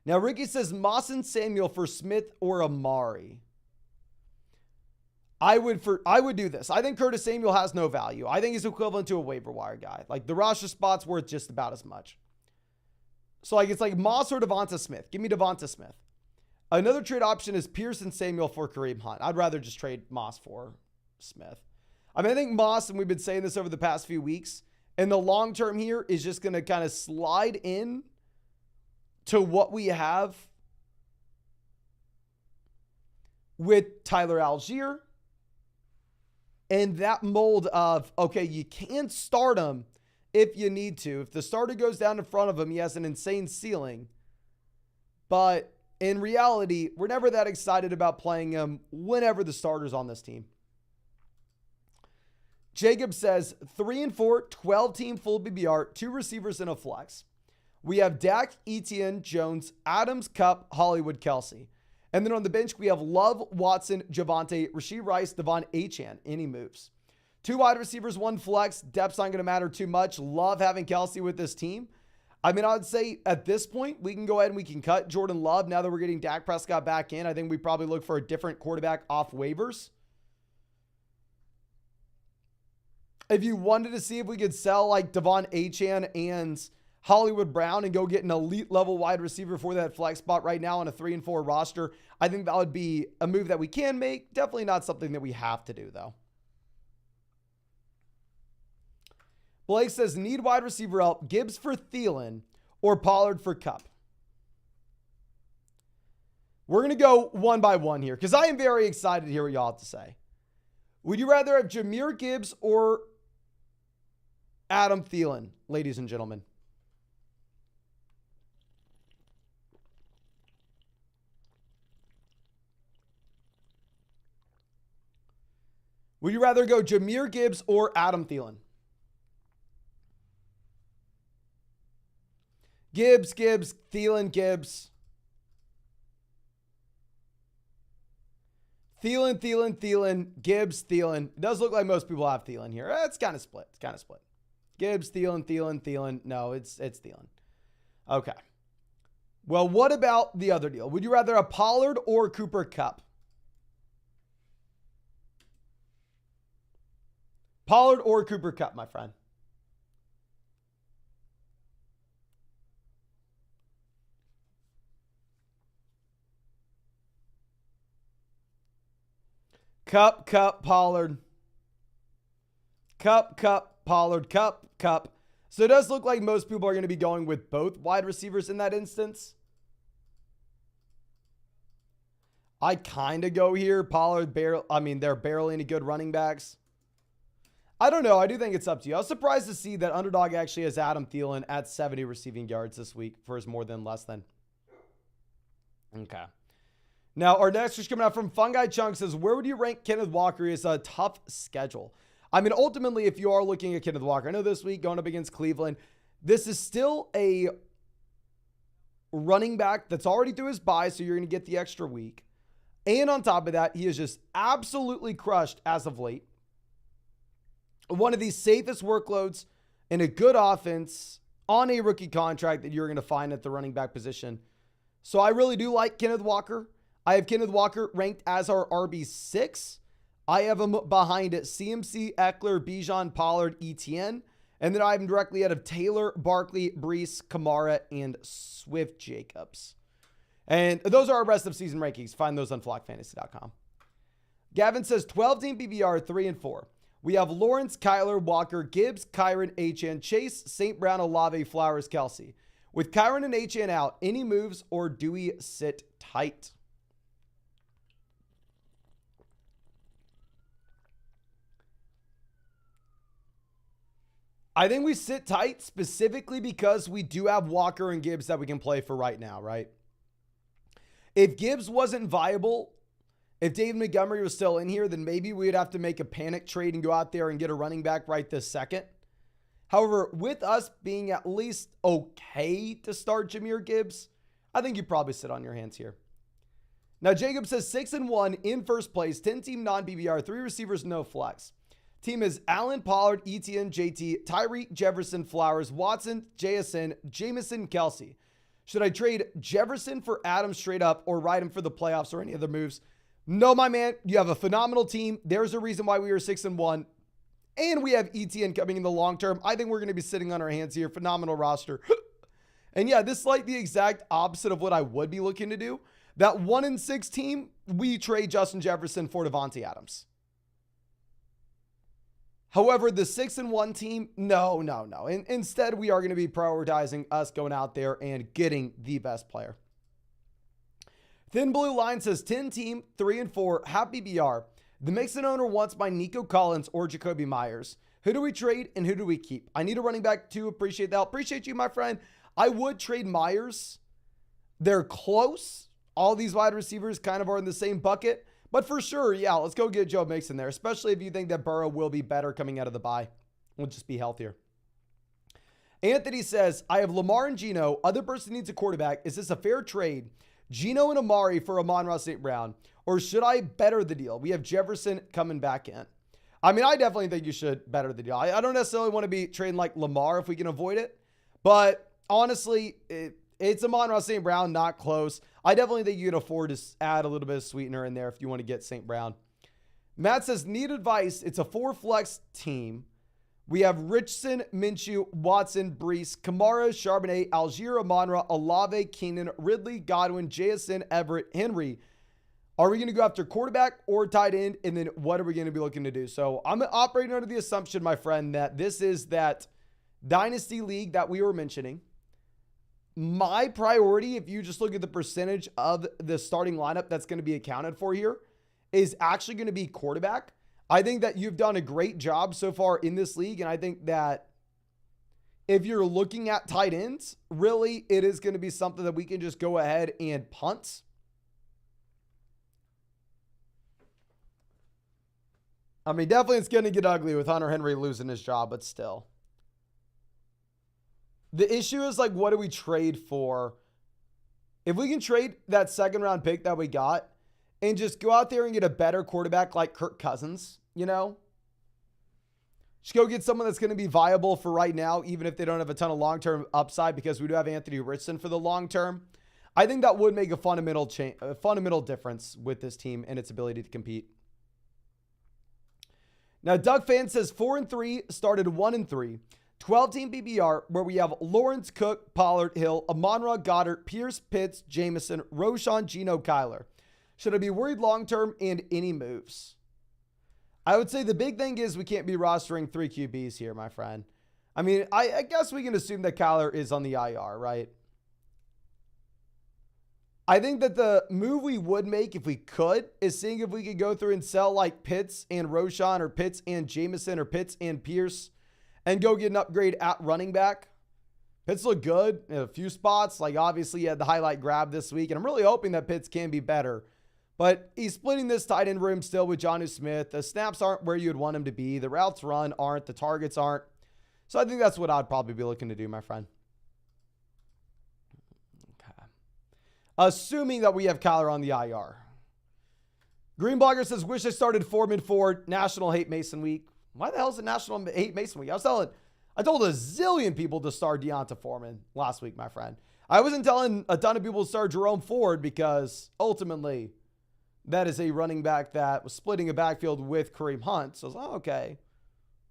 Now, Ricky says Moss and Samuel for Smith or Amari. I would do this. I think Curtis Samuel has no value. I think he's equivalent to a waiver wire guy. Like the roster spot's worth just about as much. So like it's like Moss or Devonta Smith. Give me Devonta Smith. Another trade option is Pierce and Samuel for Kareem Hunt. I'd rather just trade Moss for Smith. I mean, I think Moss, and we've been saying this over the past few weeks, in the long term here is just going to kind of slide in to what we have with Tyler Algier and that mold of, okay, you can start him if you need to. If the starter goes down in front of him, he has an insane ceiling. But in reality, we're never that excited about playing him whenever the starter's on this team. Jacob says 3-4, 12-team full BBR, 2 receivers and a flex. We have Dak, Etienne, Jones, Adams, Kupp, Hollywood, Kelsey. And then on the bench, we have Love, Watson, Javonte, Rashee Rice, Devon Achane. Any moves? 2 wide receivers, 1 flex. Depth's not going to matter too much. Love having Kelsey with this team. I mean, I would say at this point, we can go ahead and we can cut Jordan Love now that we're getting Dak Prescott back in. I think we probably look for a different quarterback off waivers. If you wanted to see if we could sell like Devon Achane and Hollywood Brown and go get an elite level wide receiver for that flex spot right now on a 3-4 roster, I think that would be a move that we can make. Definitely not something that we have to do though. Blake says need wide receiver help. Gibbs for Thielen or Pollard for Kupp. We're going to go one by one here because I am very excited to hear what y'all have to say. Would you rather have Jahmyr Gibbs or Adam Thielen, ladies and gentlemen? Would you rather go Jahmyr Gibbs or Adam Thielen? Gibbs, Thielen, Gibbs. Thielen, Gibbs, Thielen. It does look like most people have Thielen here. It's kind of split. Gibbs, Thielen. No, it's Thielen. Okay. Well, what about the other deal? Would you rather have Pollard or Cooper Kupp? Pollard or Cooper Kupp, my friend? Kupp, Pollard. Kupp, Pollard, Kupp. So it does look like most people are going to be going with both wide receivers in that instance. I kind of go here. Pollard, they're barely any good running backs. I don't know. I do think it's up to you. I was surprised to see that Underdog actually has Adam Thielen at 70 receiving yards this week for his more than less than. Okay. Now, our next is coming out from Fungi Chunk says, where would you rank Kenneth Walker? It's a tough schedule. I mean, ultimately, if you are looking at Kenneth Walker, I know this week going up against Cleveland, this is still a running back that's already through his bye, so you're going to get the extra week. And on top of that, he is just absolutely crushed as of late. One of the safest workloads in a good offense on a rookie contract that you're going to find at the running back position. So I really do like Kenneth Walker. I have Kenneth Walker ranked as our RB6. I have him behind it CMC, Eckler, Bijan, Pollard, Etienne. And then I have him directly out of Taylor, Barkley, Brees, Kamara, and Swift Jacobs. And those are our rest of season rankings. Find those on flockfantasy.com. Gavin says 12-team PPR 3 and 4. We have Lawrence, Kyler, Walker, Gibbs, Kyron, Achane, Chase, St. Brown, Olave, Flowers, Kelsey. With Kyron and Achane out, any moves or do we sit tight? I think we sit tight specifically because we do have Walker and Gibbs that we can play for right now, right? If Gibbs wasn't viable, if David Montgomery was still in here, then maybe we'd have to make a panic trade and go out there and get a running back right this second. However, with us being at least okay to start Jahmyr Gibbs, I think you probably sit on your hands here. Now, Jacob says 6-1 in first place, 10-team non-PPR, 3 receivers, no flex. Team is Allen, Pollard, Etienne, JT, Tyreek, Jefferson, Flowers, Watson, JSN, Jameson, Kelsey. Should I trade Jefferson for Adams straight up or ride him for the playoffs or any other moves? No, my man, you have a phenomenal team. There's a reason why we were 6-1. And we have Etienne coming in the long term. I think we're going to be sitting on our hands here. Phenomenal roster. And yeah, this is like the exact opposite of what I would be looking to do. That 1-6 team, we trade Justin Jefferson for Devontae Adams. However, the 6-1 team, no. Instead, we are going to be prioritizing us going out there and getting the best player. Thin Blue Line says 10-team, 3-4, happy BR. The Mixon owner wants my Nico Collins or Jacoby Myers. Who do we trade and who do we keep? I need a running back too. Appreciate that. Appreciate you, my friend. I would trade Myers. They're close. All these wide receivers kind of are in the same bucket. But for sure, yeah, let's go get Joe Mixon there, especially if you think that Burrow will be better coming out of the bye. We'll just be healthier. Anthony says, I have Lamar and Geno. Other person needs a quarterback. Is this a fair trade? Geno and Amari for Amon-Ra St. Brown. Or should I better the deal? We have Jefferson coming back in. I mean, I definitely think you should better the deal. I don't necessarily want to be trading like Lamar if we can avoid it. But honestly, it's Amon-Ra St. Brown, not close. I definitely think you can afford to add a little bit of sweetener in there if you want to get St. Brown. Matt says, need advice. It's a 4-flex team. We have Richardson, Minshew, Watson, Brees, Kamara, Charbonnet, Algier, Amon-Ra, Olave, Keenan, Ridley, Godwin, JSN, Everett, Henry. Are we going to go after quarterback or tight end? And then what are we going to be looking to do? So I'm operating under the assumption, my friend, that this is that dynasty league that we were mentioning. My priority, if you just look at the percentage of the starting lineup that's going to be accounted for here, is actually going to be quarterback. I think that you've done a great job so far in this league. And I think that if you're looking at tight ends, really, it is going to be something that we can just go ahead and punt. I mean, definitely it's going to get ugly with Hunter Henry losing his job, but still. The issue is, like, what do we trade for? If we can trade that second round pick that we got and just go out there and get a better quarterback like Kirk Cousins, you know? Just go get someone that's going to be viable for right now, even if they don't have a ton of long-term upside, because we do have Anthony Richardson for the long term. I think that would make a fundamental difference with this team and its ability to compete. Now, Doug Fan says 4-3, started 1-3. 12-team PPR, where we have Lawrence, Cook, Pollard, Hill, Amon-Ra, Goddard, Pierce, Pitts, Jameson, Roshan, Geno, Kyler. Should I be worried long-term and any moves? I would say the big thing is we can't be rostering 3 QBs here, my friend. I mean, I guess we can assume that Kyler is on the IR, right? I think that the move we would make if we could is seeing if we could go through and sell like Pitts and Roschon or Pitts and Jameson or Pitts and Pierce and go get an upgrade at running back. Pitts look good in a few spots. Like obviously he had the highlight grab this week, and I'm really hoping that Pitts can be better. But he's splitting this tight end room still with Jonnu Smith. The snaps aren't where you'd want him to be. The routes run aren't. The targets aren't. So I think that's what I'd probably be looking to do, my friend. Okay. Assuming that we have Kyler on the IR. Greenblogger says, wish I started Foreman for National Hate Mason Week. Why the hell is it National Hate Mason Week? I told a zillion people to start Deonta Foreman last week, my friend. I wasn't telling a ton of people to start Jerome Ford because ultimately that is a running back that was splitting a backfield with Kareem Hunt. So I was like, okay,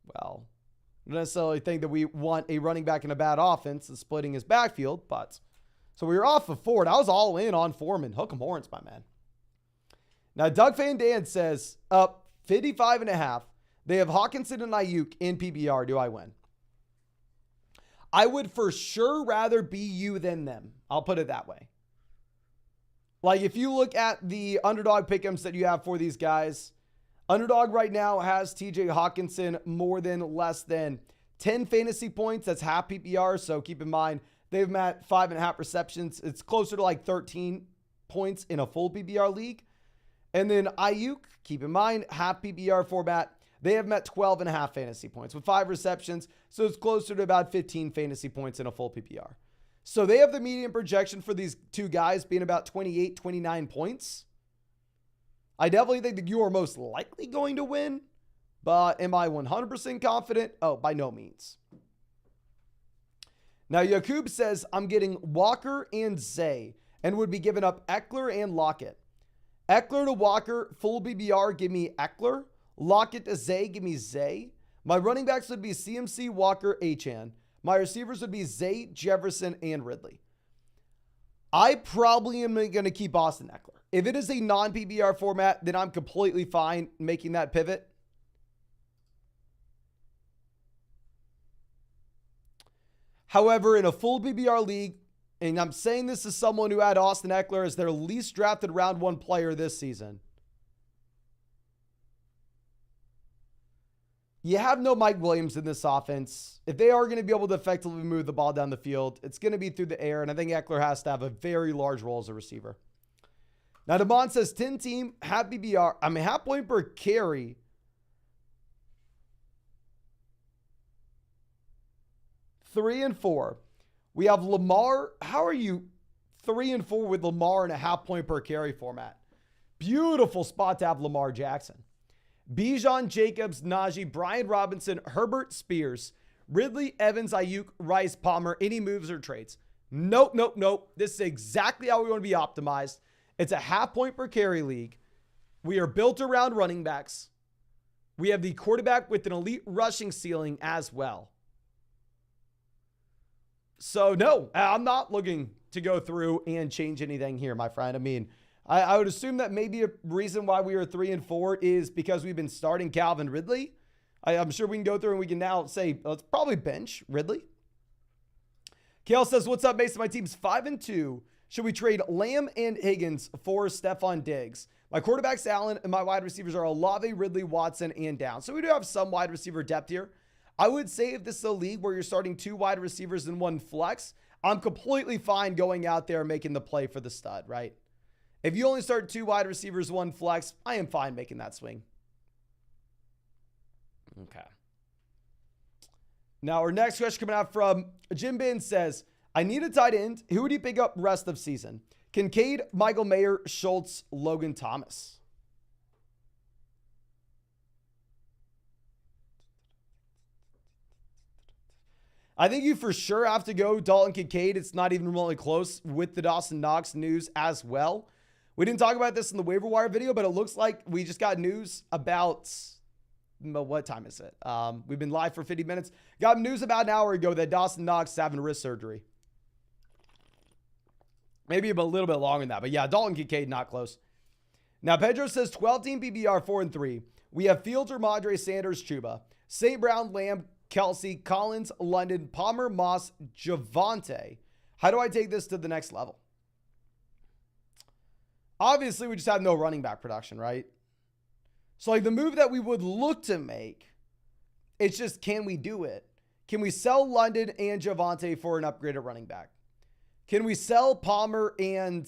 well, I don't necessarily think that we want a running back in a bad offense and splitting his backfield, but so we were off of Ford. I was all in on Foreman. Hook 'em horns, my man. Now, Doug Van Dan says, up 55.5. They have Hawkinson and Ayuk in PBR. Do I win? I would for sure rather be you than them. I'll put it that way. Like if you look at the underdog pick'ems that you have for these guys, Underdog right now has TJ Hawkinson more than less than 10 fantasy points. That's half PPR. So keep in mind, they've met 5.5 receptions. It's closer to like 13 points in a full PPR league. And then Ayuk, keep in mind, half PPR format. They have met 12.5 fantasy points with 5 receptions. So it's closer to about 15 fantasy points in a full PPR. So they have the median projection for these two guys being about 28, 29 points. I definitely think that you are most likely going to win, but am I 100% confident? Oh, by no means. Now, Yakub says, I'm getting Walker and Zay and would be giving up Eckler and Lockett. Eckler to Walker, full BBR, give me Eckler. Lockett to Zay, give me Zay. My running backs would be CMC, Walker, Achane. My receivers would be Zay, Jefferson, and Ridley. I probably am going to keep Austin Eckler. If it is a non-PBR format, then I'm completely fine making that pivot. However, in a full PBR league, and I'm saying this as someone who had Austin Eckler as their least drafted round 1 player this season, you have no Mike Williams in this offense. If they are going to be able to effectively move the ball down the field, it's going to be through the air, and I think Eckler has to have a very large role as a receiver. Now, Damon says 10 team, half PBR, half point per carry. Three and four. We have Lamar. How are you 3 and 4 with Lamar in a half point per carry format? Beautiful spot to have Lamar Jackson. Bijan, Jacobs, Najee, Brian Robinson, Herbert, Spears, Ridley, Evans, Ayuk, Rice, Palmer. Any moves or trades? Nope, nope, nope. This is exactly how we want to be optimized. It's a half point per carry league. We are built around running backs. We have the quarterback with an elite rushing ceiling as well. So no, I'm not looking to go through and change anything here, my friend. I would assume that maybe a reason why we are 3 and 4 is because we've been starting Calvin Ridley. I'm sure we can go through and we can now say, let's probably bench Ridley. Kale says, what's up, Mason? My team's 5 and 2. Should we trade Lamb and Higgins for Stephon Diggs? My quarterback's Allen and my wide receivers are Olave, Ridley, Watson, and Down. So we do have some wide receiver depth here. I would say if this is a league where you're starting 2 wide receivers and 1 flex, I'm completely fine going out there and making the play for the stud, right? If you only start 2 wide receivers, 1 flex, I am fine making that swing. Okay. Now, our next question coming out from Jim Bin says, I need a tight end. Who would you pick up rest of season? Kincaid, Michael Mayer, Schultz, Logan Thomas. I think you for sure have to go Dalton Kincaid. It's not even remotely close with the Dawson Knox news as well. We didn't talk about this in the waiver wire video, but it looks like we just got news about, what time is it? We've been live for 50 minutes. Got news about an hour ago that Dawson Knox is having wrist surgery. Maybe a little bit longer than that. But yeah, Dalton Kincaid, not close. Now, Pedro says 12-team PBR, 4 and 3. We have Fields, Madre, Sanders, Chuba, St. Brown, Lamb, Kelsey, Collins, London, Palmer, Moss, Javonte. How do I take this to the next level? Obviously, we just have no running back production, right? So, like, the move that we would look to make, it's just, can we do it? Can we sell London and Javonte for an upgraded running back? Can we sell Palmer and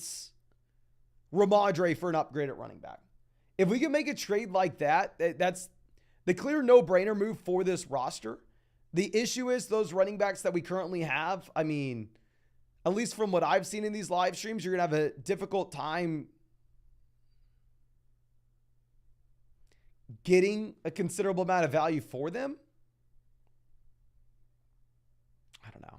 Ramondre for an upgraded running back? If we can make a trade like that, that's the clear no-brainer move for this roster. The issue is those running backs that we currently have, I mean, at least from what I've seen in these live streams, you're going to have a difficult time getting a considerable amount of value for them. I don't know.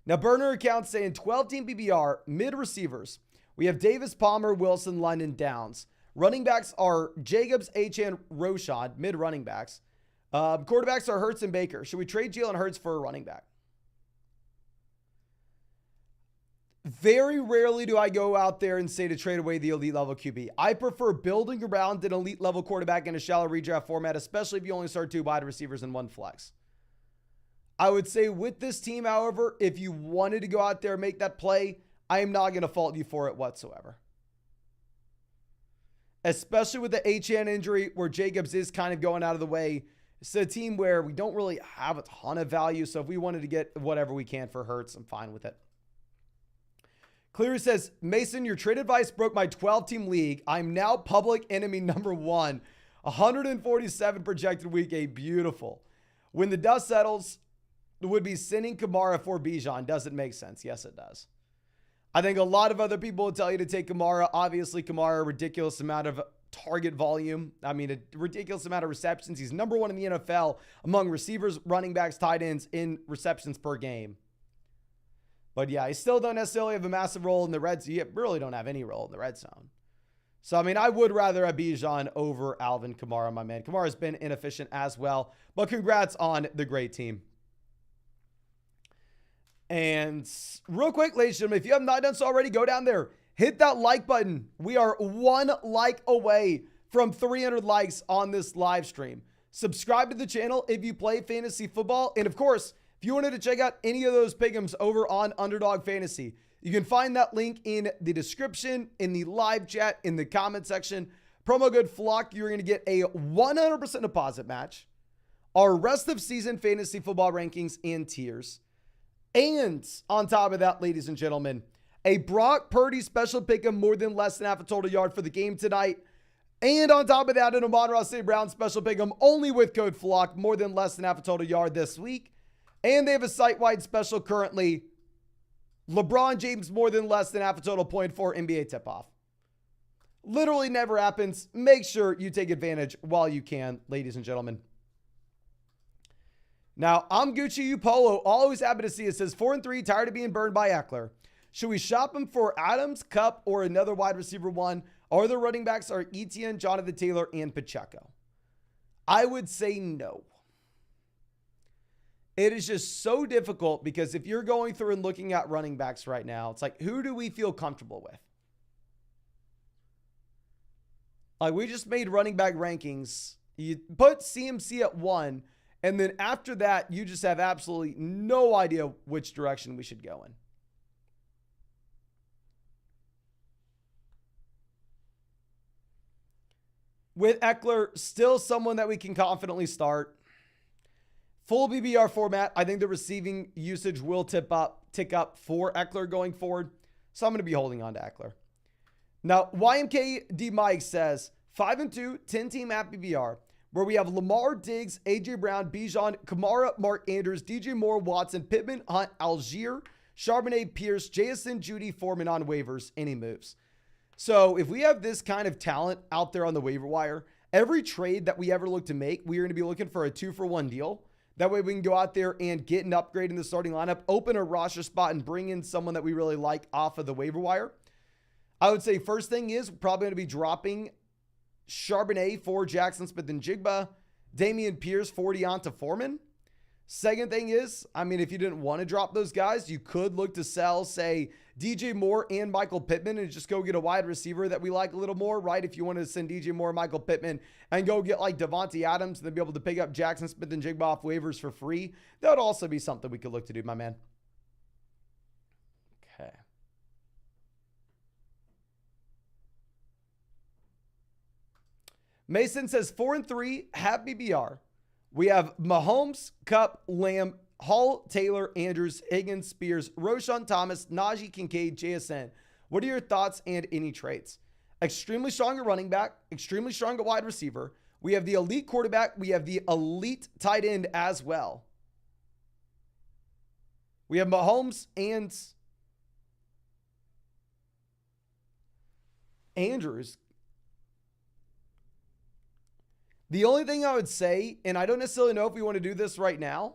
Now, burner accounts saying 12-team PPR, mid receivers. We have Davis, Palmer, Wilson, London, Downs. Running backs are Jacobs, Achane, Roschon, mid running backs. Quarterbacks are Hurts and Baker. Should we trade Jalen Hurts for a running back? Very rarely do I go out there and say to trade away the elite level QB. I prefer building around an elite level quarterback in a shallow redraft format, especially if you only start 2 wide receivers and 1 flex. I would say with this team, however, if you wanted to go out there and make that play, I am not going to fault you for it whatsoever. Especially with the Achane injury where Jacobs is kind of going out of the way. It's a team where we don't really have a ton of value. So if we wanted to get whatever we can for Hurts, I'm fine with it. Cleary says, Mason, your trade advice broke my 12-team league. I'm now public enemy number 1. 147 projected week 8. Beautiful. When the dust settles, it would be sending Kamara for Bijan. Does it make sense? Yes, it does. I think a lot of other people will tell you to take Kamara. Obviously, Kamara, a ridiculous amount of target volume. I mean, a ridiculous amount of receptions. He's number 1 in the NFL among receivers, running backs, tight ends in receptions per game. But yeah, he still don't necessarily have a massive role in the red zone. You really don't have any role in the red zone. So, I mean, I would rather have Bijan over Alvin Kamara, my man. Kamara's been inefficient as well. But congrats on the great team. And real quick, ladies and gentlemen, if you have not done so already, go down there. Hit that like button. We are 1 like away from 300 likes on this live stream. Subscribe to the channel if you play fantasy football. And of course, if you wanted to check out any of those pick'ems over on Underdog Fantasy, you can find that link in the description, in the live chat, in the comment section. Promo code FLOCK, you're going to get a 100% deposit match, our rest of season fantasy football rankings and tiers. And on top of that, ladies and gentlemen, a Brock Purdy special pick'em more than less than half a total yard for the game tonight. And on top of that, an Amon-Ra St. Brown special pick'em only with code FLOCK, more than less than half a total yard this week. And they have a site-wide special currently. LeBron James more than less than half a total point for NBA tip-off. Literally never happens. Make sure you take advantage while you can, ladies and gentlemen. Now, I'm Gucci, you Polo. Always happy to see it. Says 4-3, tired of being burned by Eckler. Should we shop him for Adams, Kupp, or another wide receiver 1? Or the running backs are Etienne, Jonathan Taylor, and Pacheco? I would say no. It is just so difficult because if you're going through and looking at running backs right now, it's like, who do we feel comfortable with? Like, we just made running back rankings. You put CMC at 1, and then after that, you just have absolutely no idea which direction we should go in. With Eckler, still someone that we can confidently start. Full BBR format, I think the receiving usage will tick up for Eckler going forward. So I'm going to be holding on to Eckler. Now, YMKD Mike says 5-2, 10-team app BBR, where we have Lamar, Diggs, AJ Brown, Bijan, Kamara, Mark Andrews, DJ Moore, Watson, Pittman, Hunt, Algier, Charbonnet, Pierce, Jason, Judy, Foreman on waivers. Any moves? So if we have this kind of talent out there on the waiver wire, every trade that we ever look to make, we are going to be looking for a 2-for-1 deal. That way we can go out there and get an upgrade in the starting lineup, open a roster spot, and bring in someone that we really like off of the waiver wire. I would say first thing is we're probably going to be dropping Charbonnet for Jackson Smith and Jigba, Damian Pierce for Deonta Foreman. Second thing is, I mean, if you didn't want to drop those guys, you could look to sell, say, DJ Moore and Michael Pittman and just go get a wide receiver that we like a little more, right? If you want to send DJ Moore and Michael Pittman and go get like Devontae Adams and then be able to pick up Jackson Smith and Jigba off waivers for free, that would also be something we could look to do, my man. Okay. Mason says 4-3, have BBR. We have Mahomes, Kupp, Lamb, Hall, Taylor, Andrews, Higgins, Spears, Roshan Thomas, Najee, Kincaid, JSN. What are your thoughts and any traits? Extremely strong at running back, extremely strong at wide receiver. We have the elite quarterback. We have the elite tight end as well. We have Mahomes and Andrews. The only thing I would say, and I don't necessarily know if we want to do this right now,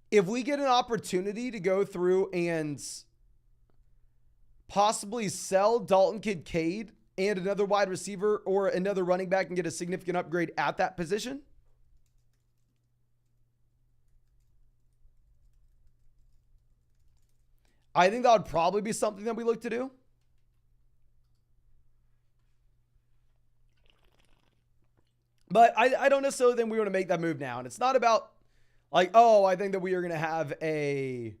if we get an opportunity to go through and possibly sell Dalton Kincaid and another wide receiver or another running back and get a significant upgrade at that position, I think that would probably be something that we look to do. But I don't necessarily think we want to make that move now. And it's not about like, oh, I think that we are going to have a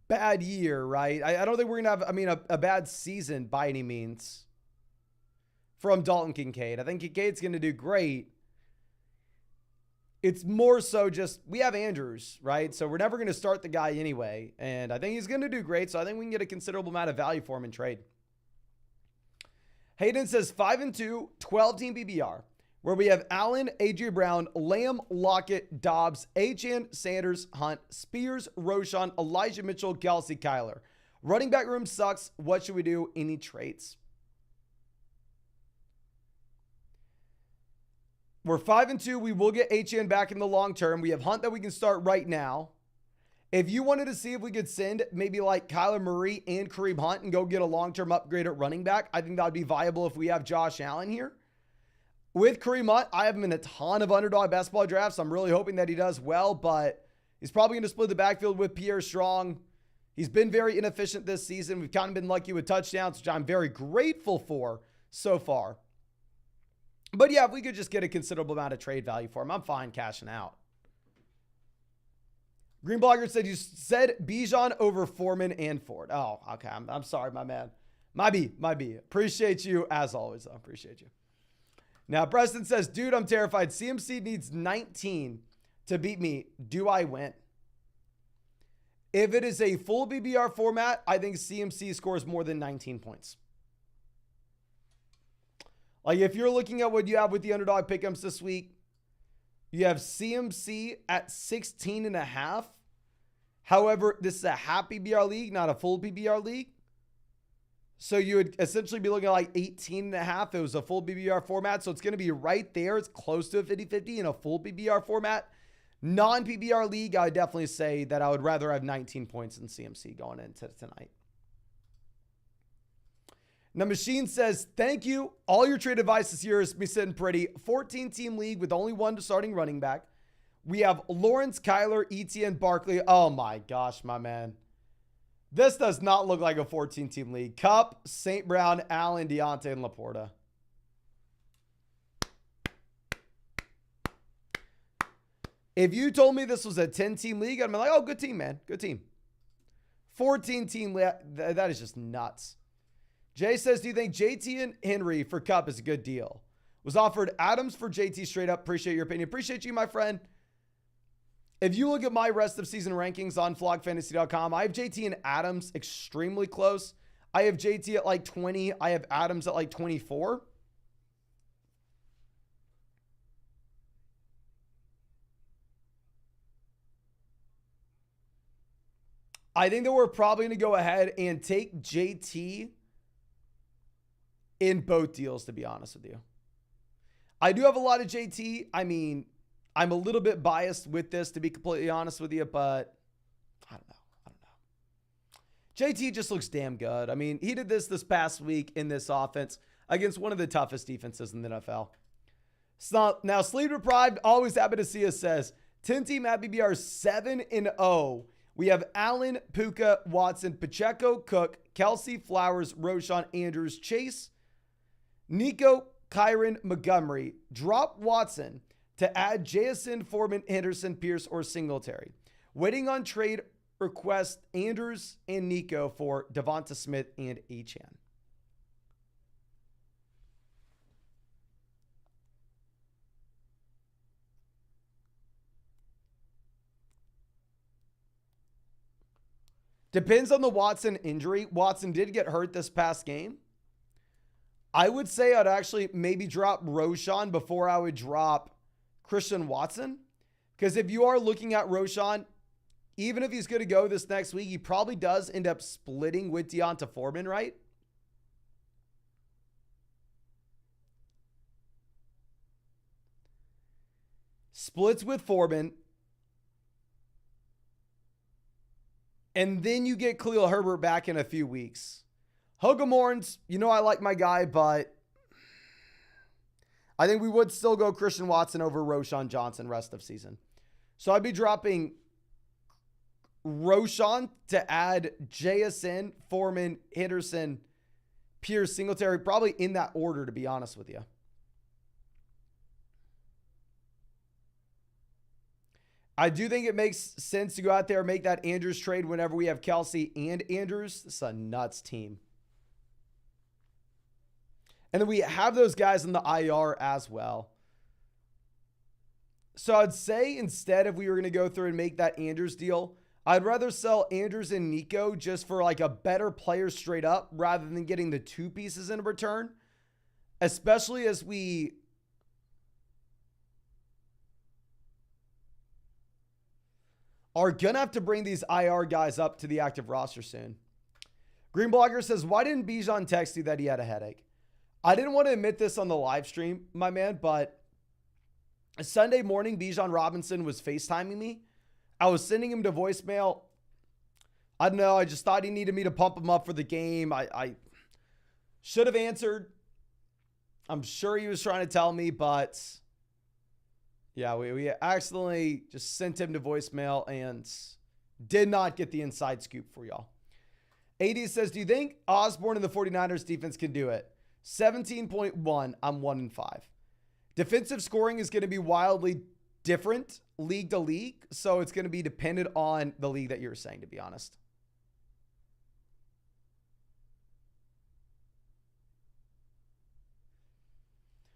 bad year, right? I don't think we're going to have, a bad season by any means from Dalton Kincaid. I think Kincaid's going to do great. It's more so just, we have Andrews, right? So we're never going to start the guy anyway. And I think he's going to do great. So I think we can get a considerable amount of value for him in trade. Hayden says 5-2, 12-team BBR, where we have Allen, A.J. Brown, Lamb, Lockett, Dobbs, Achane, Sanders, Hunt, Spears, Roshan, Elijah Mitchell, Kelsey, Kyler. Running back room sucks. What should we do? Any traits? We're 5-2. We will get Achane back in the long term. We have Hunt that we can start right now. If you wanted to see if we could send maybe like Kyler Murray and Kareem Hunt and go get a long-term upgrade at running back, I think that would be viable if we have Josh Allen here. With Kareem Hunt, I have him in a ton of underdog basketball drafts. I'm really hoping that he does well, but he's probably going to split the backfield with Pierre Strong. He's been very inefficient this season. We've kind of been lucky with touchdowns, which I'm very grateful for so far. But yeah, if we could just get a considerable amount of trade value for him, I'm fine cashing out. Green Blogger said you said Bijan over Foreman and Ford. Oh, okay. I'm sorry, my man. Might be. Appreciate you as always. I appreciate you. Now, Preston says, dude, I'm terrified. CMC needs 19 to beat me. Do I win? If it is a full BBR format, I think CMC scores more than 19 points. Like if you're looking at what you have with the underdog pick'ems this week, you have CMC at 16.5. However, this is a half PBR league, not a full PBR league. So you would essentially be looking at like 18.5. It was a full PBR format. So it's going to be right there. It's close to a 50-50 in a full PBR format. Non-PBR league, I would definitely say that I would rather have 19 points in CMC going into tonight. Now, Machine says, thank you. All your trade advice this year is me sitting pretty. 14-team league with only one starting running back. We have Lawrence, Kyler, Etienne, Barkley. Oh, my gosh, my man. This does not look like a 14-team league. Kupp, St. Brown, Allen, Deontay, and Laporta. If you told me this was a 10-team league, I'd be like, oh, good team, man. Good team. 14-team league, that is just nuts. Jay says, do you think JT and Henry for Kupp is a good deal? Was offered Adams for JT straight up. Appreciate your opinion. Appreciate you, my friend. If you look at my rest of season rankings on flogfantasy.com, I have JT and Adams extremely close. I have JT at like 20. I have Adams at like 24. I think that we're probably going to go ahead and take JT in both deals, to be honest with you. I do have a lot of JT. I mean, I'm a little bit biased with this, to be completely honest with you, but I don't know. JT just looks damn good. I mean, he did this past week in this offense against one of the toughest defenses in the NFL. So now, sleep deprived, always happy to see us, says 10-team at BBR 7-0. We have Allen, Puka, Watson, Pacheco, Cook, Kelsey, Flowers, Roshan, Andrews, Chase, Nico, Kyron, Montgomery. Drop Watson to add JSN, Foreman, Henderson, Pierce, or Singletary. Waiting on trade request Andrews and Nico for Devonta Smith and Achane. Depends on the Watson injury. Watson did get hurt this past game. I would say I'd actually maybe drop Roschon before I would drop Christian Watson. Because if you are looking at Roschon, even if he's going to go this next week, he probably does end up splitting with Deonta Foreman, right? Splits with Foreman. And then you get Khalil Herbert back in a few weeks. Hogamorns, I like my guy, but I think we would still go Christian Watson over Roschon Johnson rest of season. So I'd be dropping Roschon to add JSN, Foreman, Henderson, Pierce, Singletary, probably in that order, to be honest with you. I do think it makes sense to go out there and make that Andrews trade whenever we have Kelsey and Andrews. This is a nuts team. And then we have those guys in the IR as well. So I'd say instead, if we were going to go through and make that Andrews deal, I'd rather sell Andrews and Nico just for like a better player straight up rather than getting the two pieces in return. Especially as we are going to have to bring these IR guys up to the active roster soon. Green Blogger says, why didn't Bijan text you that he had a headache? I didn't want to admit this on the live stream, my man, but Sunday morning, Bijan Robinson was FaceTiming me. I was sending him to voicemail. I don't know. I just thought he needed me to pump him up for the game. I should have answered. I'm sure he was trying to tell me, but yeah, we accidentally just sent him to voicemail and did not get the inside scoop for y'all. AD says, do you think Osborne and the 49ers defense can do it? 17.1. I'm 1-5. Defensive scoring is going to be wildly different league to league. So it's going to be dependent on the league that you're saying, to be honest.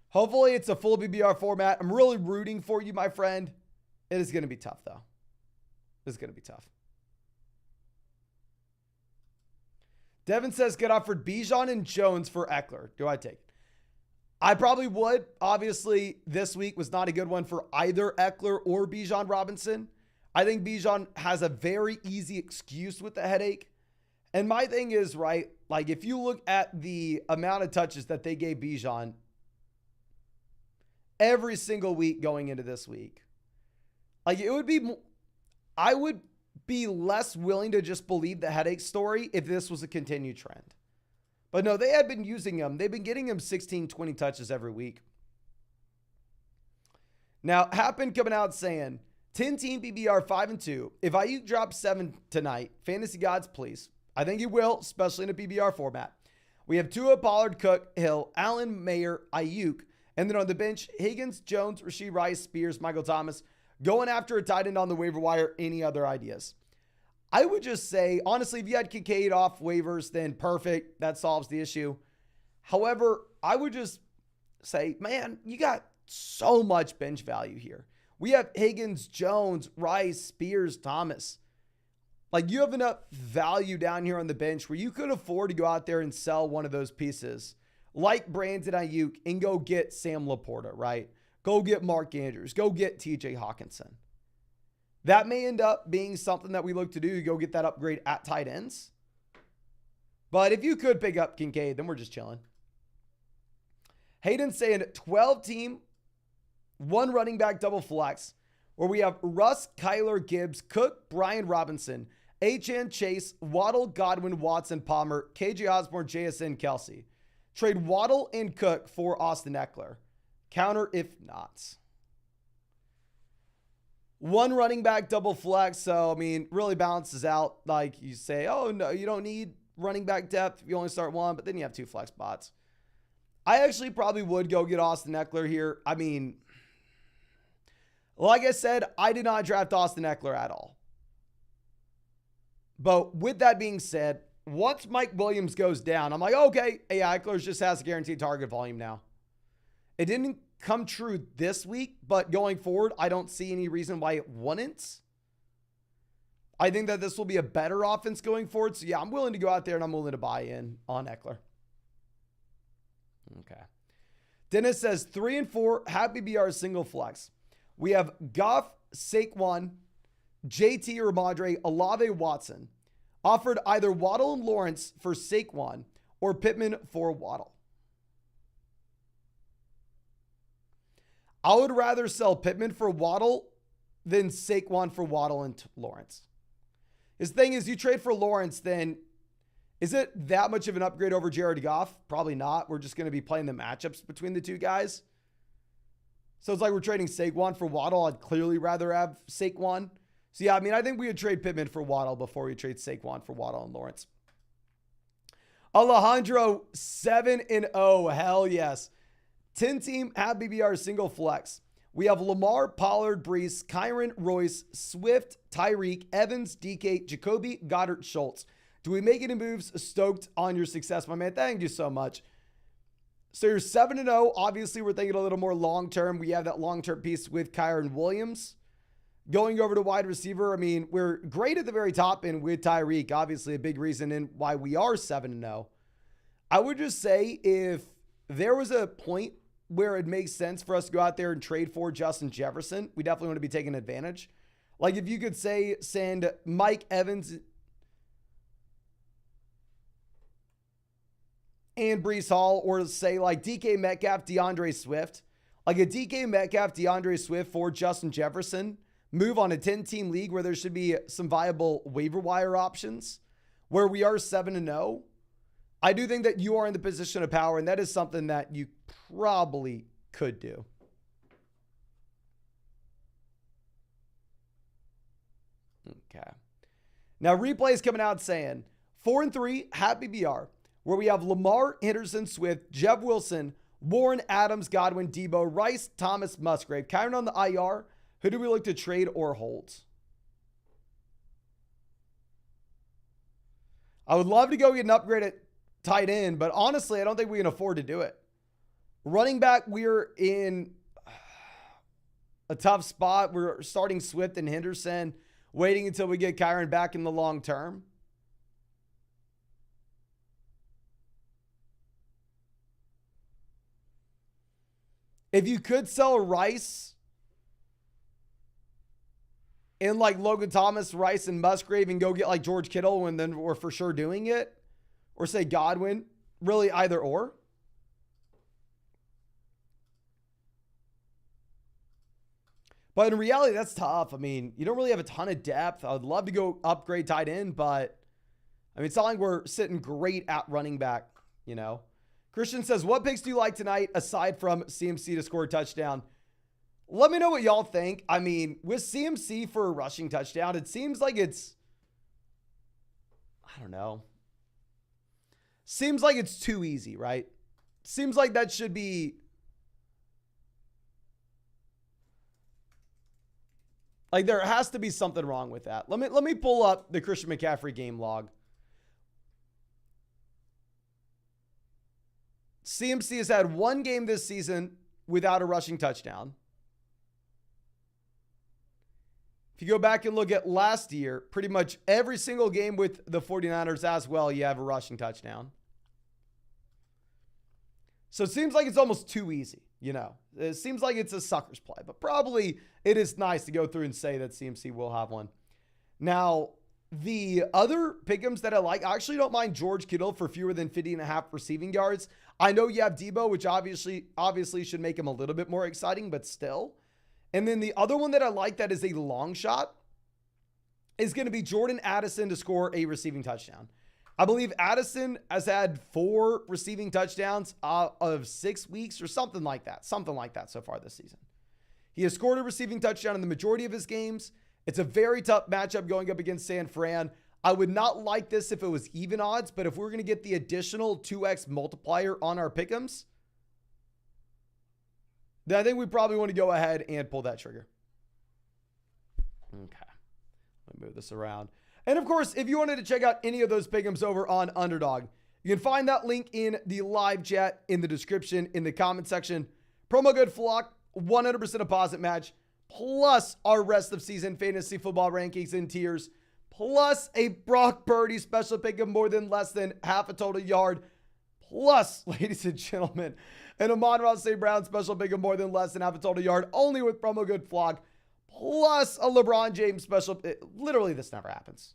Hopefully it's a full BBR format. I'm really rooting for you, my friend. It is going to be tough, though. It's going to be tough. Devin says, get offered Bijan and Jones for Eckler. Do I take it? I probably would. Obviously, this week was not a good one for either Eckler or Bijan Robinson. I think Bijan has a very easy excuse with the headache. And my thing is, right, like if you look at the amount of touches that they gave Bijan every single week going into this week, like it would be, I would be less willing to just believe the headache story if this was a continued trend. But no, they had been using him. They've been getting him 16, 20 touches every week. Now, Happen coming out saying, 10-team PBR 5-2. If Ayuk drops 7 tonight, fantasy gods, please. I think he will, especially in a PBR format. We have Tua, Pollard, Cook, Hill, Allen, Mayer, Ayuk. And then on the bench, Higgins, Jones, Rashee Rice, Spears, Michael Thomas. Going after a tight end on the waiver wire. Any other ideas? I would just say, honestly, if you had Kincaid off waivers, then perfect. That solves the issue. However, I would just say, man, you got so much bench value here. We have Higgins, Jones, Rice, Spears, Thomas. Like, you have enough value down here on the bench where you could afford to go out there and sell one of those pieces, like Brandon Ayuk, and go get Sam Laporta, right? Go get Mark Andrews. Go get TJ Hawkinson. That may end up being something that we look to do to go get that upgrade at tight ends. But if you could pick up Kincaid, then we're just chilling. Hayden saying 12-team, 1 running back double flex, where we have Russ, Kyler, Gibbs, Cook, Brian Robinson, Achane, Chase, Waddle, Godwin, Watson, Palmer, KJ Osborne, JSN, Kelsey. Trade Waddle and Cook for Austin Eckler. Counter if not. 1 running back double flex. So, I mean, really balances out. Like you say, oh, no, you don't need running back depth if you only start 1, but then you have 2 flex spots. I actually probably would go get Austin Eckler here. I mean, like I said, I did not draft Austin Eckler at all. But with that being said, once Mike Williams goes down, I'm like, okay, Eckler just has guaranteed target volume now. It didn't come true this week, but going forward, I don't see any reason why it wouldn't. I think that this will be a better offense going forward. So, yeah, I'm willing to go out there and I'm willing to buy in on Eckler. Okay. Dennis says 3 and 4, happy BR single flex. We have Goff, Saquon, JT or Madre, Olave, Watson. Offered either Waddle and Lawrence for Saquon or Pittman for Waddle. I would rather sell Pittman for Waddle than Saquon for Waddle and Lawrence. His thing is, you trade for Lawrence, then is it that much of an upgrade over Jared Goff? Probably not. We're just going to be playing the matchups between the two guys. So it's like we're trading Saquon for Waddle. I'd clearly rather have Saquon. So yeah, I mean, I think we would trade Pittman for Waddle before we trade Saquon for Waddle and Lawrence. Alejandro, 7-0. Hell yes. 10-team at BBR single flex. We have Lamar, Pollard, Brees, Kyron, Royce, Swift, Tyreek, Evans, DK, Jacoby, Goddard, Schultz. Do we make any moves? Stoked on your success, my man. Thank you so much. So you're 7-0. Obviously, we're thinking a little more long-term. We have that long-term piece with Kyron Williams. Going over to wide receiver, I mean, we're great at the very top and with Tyreek, obviously a big reason in why we are 7-0. I would just say if there was a point where it makes sense for us to go out there and trade for Justin Jefferson, we definitely want to be taking advantage. Like if you could say send Mike Evans and Brees Hall, or say like DK Metcalf, DeAndre Swift, like a DK Metcalf, DeAndre Swift for Justin Jefferson, move on a 10-team league where there should be some viable waiver wire options where we are 7-0. I do think that you are in the position of power, and that is something that you probably could do. Okay. Now, replay is coming out saying 4-3, happy BR, where we have Lamar, Henderson, Swift, Jeff Wilson, Warren, Adams, Godwin, Debo, Rice, Thomas, Musgrave. Kyron on the IR. Who do we look to trade or hold? I would love to go get an upgrade at tight end, but honestly, I don't think we can afford to do it. Running back, we're in a tough spot. We're starting Swift and Henderson, waiting until we get Kyron back in the long term. If you could sell Rice and like Logan Thomas, Rice, and Musgrave and go get like George Kittle, and then we're for sure doing it, or say Godwin, really either or. But in reality, that's tough. I mean, you don't really have a ton of depth. I would love to go upgrade tight end, but I mean, it's not like we're sitting great at running back, you know. Christian says, what picks do you like tonight aside from CMC to score a touchdown? Let me know what y'all think. I mean, with CMC for a rushing touchdown, it seems like it's, I don't know. Seems like it's too easy, right? Seems like that should be, like there has to be something wrong with that. Let me pull up the Christian McCaffrey game log. CMC has had one game this season without a rushing touchdown. If you go back and look at last year, pretty much every single game with the 49ers as well, you have a rushing touchdown. So it seems like it's almost too easy, you know. It seems like it's a sucker's play, but probably it is nice to go through and say that CMC will have one. Now, the other pick'ems that I like, I actually don't mind George Kittle for fewer than 50.5 receiving yards. I know you have Debo, which obviously should make him a little bit more exciting, but still. And then the other one that I like that is a long shot is going to be Jordan Addison to score a receiving touchdown. I believe Addison has had 4 receiving touchdowns of 6 weeks or something like that so far this season. He has scored a receiving touchdown in the majority of his games. It's a very tough matchup going up against San Fran. I would not like this if it was even odds, but if we're going to get the additional 2x multiplier on our pick'ems, then I think we probably want to go ahead and pull that trigger. Okay. Let me move this around. And of course, if you wanted to check out any of those pick'ems over on Underdog, you can find that link in the live chat, in the description, in the comment section. Promo code FLOCK, 100% deposit match, plus our rest of season fantasy football rankings and tiers, plus a Brock Purdy special pick of more than less than half a total yard, plus, ladies and gentlemen, an Amon-Ra St. Brown special pick of more than less than half a total yard, only with promo code FLOG, plus a LeBron James special. Literally, this never happens.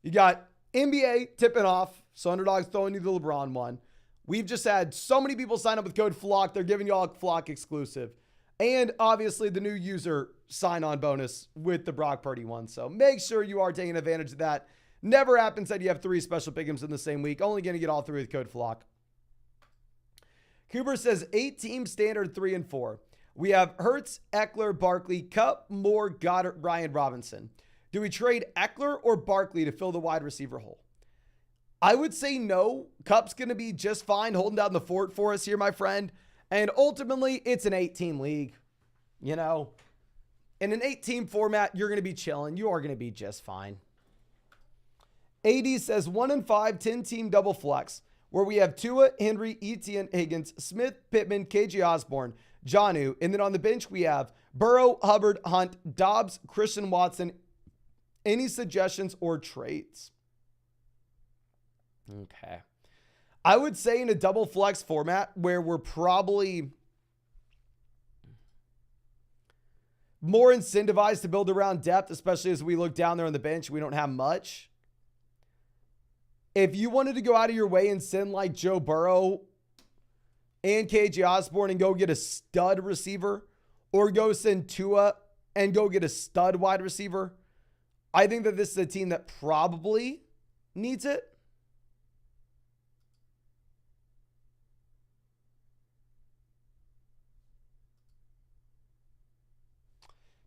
You got NBA tipping off, so Underdog's throwing you the LeBron one. We've just had so many people sign up with code FLOG. They're giving you all a FLOG exclusive. And obviously the new user sign-on bonus with the Brock Purdy one. So make sure you are taking advantage of that. Never happens that you have 3 special pick'ems in the same week. Only going to get all 3 with code FLOG. Cooper says 8-team standard 3 and 4. We have Hurts, Eckler, Barkley, Kupp, Moore, Goddard, Ryan, Robinson. Do we trade Eckler or Barkley to fill the wide receiver hole? I would say no. Kupp's going to be just fine holding down the fort for us here, my friend. And ultimately, it's an 8-team league. You know, in an 8-team format, you're going to be chilling. You are going to be just fine. AD says 1 and 5, 10-team double flex, where we have Tua, Henry, Etienne, Higgins, Smith, Pittman, KJ Osborne, Jonnu. And then on the bench, we have Burrow, Hubbard, Hunt, Dobbs, Christian Watson. Any suggestions or trades? Okay. I would say in a double flex format where we're probably more incentivized to build around depth, especially as we look down there on the bench, we don't have much. If you wanted to go out of your way and send like Joe Burrow and KJ Osborne and go get a stud receiver, or go send Tua and go get a stud wide receiver, I think that this is a team that probably needs it.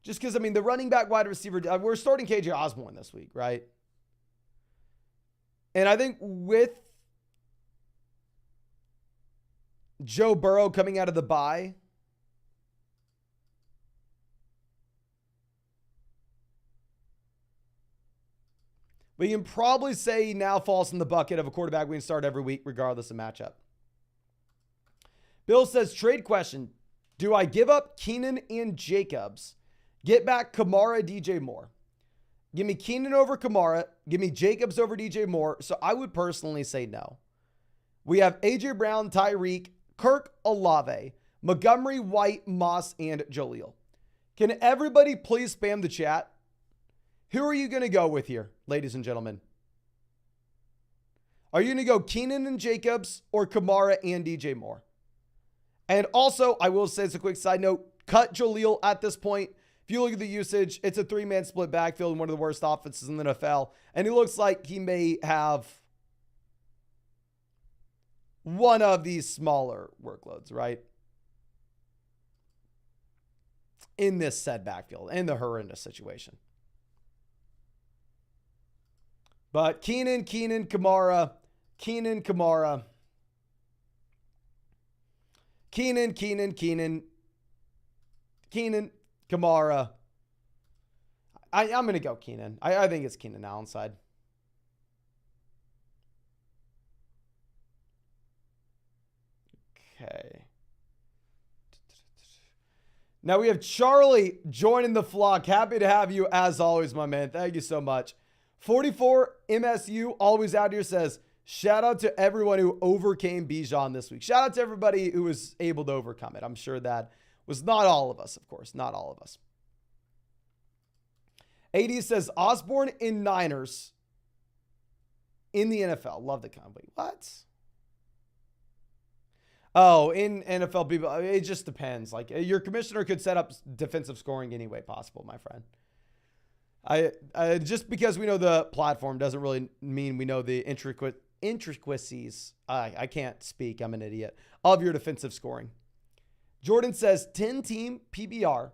Just because, I mean, the running back wide receiver, we're starting KJ Osborne this week, right? And I think with Joe Burrow coming out of the bye, we can probably say he now falls in the bucket of a quarterback we can start every week, regardless of matchup. Bill says, trade question. Do I give up Keenan and Jacobs? Get back Kamara, DJ Moore. Give me Keenan over Kamara. Give me Jacobs over DJ Moore. So I would personally say no. We have AJ Brown, Tyreek, Kirk, Olave, Montgomery, White, Moss, and Jaleel. Can everybody please spam the chat? Who are you going to go with here, ladies and gentlemen? Are you going to go Keenan and Jacobs or Kamara and DJ Moore? And also, I will say as a quick side note, cut Jaleel at this point. If you look at the usage, it's a 3-man split backfield in one of the worst offenses in the NFL. And it looks like he may have one of these smaller workloads, right? In this said backfield, in the horrendous situation. But Keenan, Kamara, Keenan, Kamara. Keenan, Kamara. I'm going to go Keenan. I think it's Keenan now inside. Okay. Now we have Charlie joining the flock. Happy to have you as always, my man. Thank you so much. 44 MSU always out here says, shout out to everyone who overcame Bijan this week. Shout out to everybody who was able to overcome it. I'm sure that was not all of us, of course. Not all of us. AD says, Osborne in Niners in the NFL. Love the combo. What? Oh, in NFL people, it just depends. Like, your commissioner could set up defensive scoring any way possible, my friend. I just because we know the platform doesn't really mean we know the intricacies. I can't speak. I'm an idiot. Of your defensive scoring. Jordan says 10-team PBR,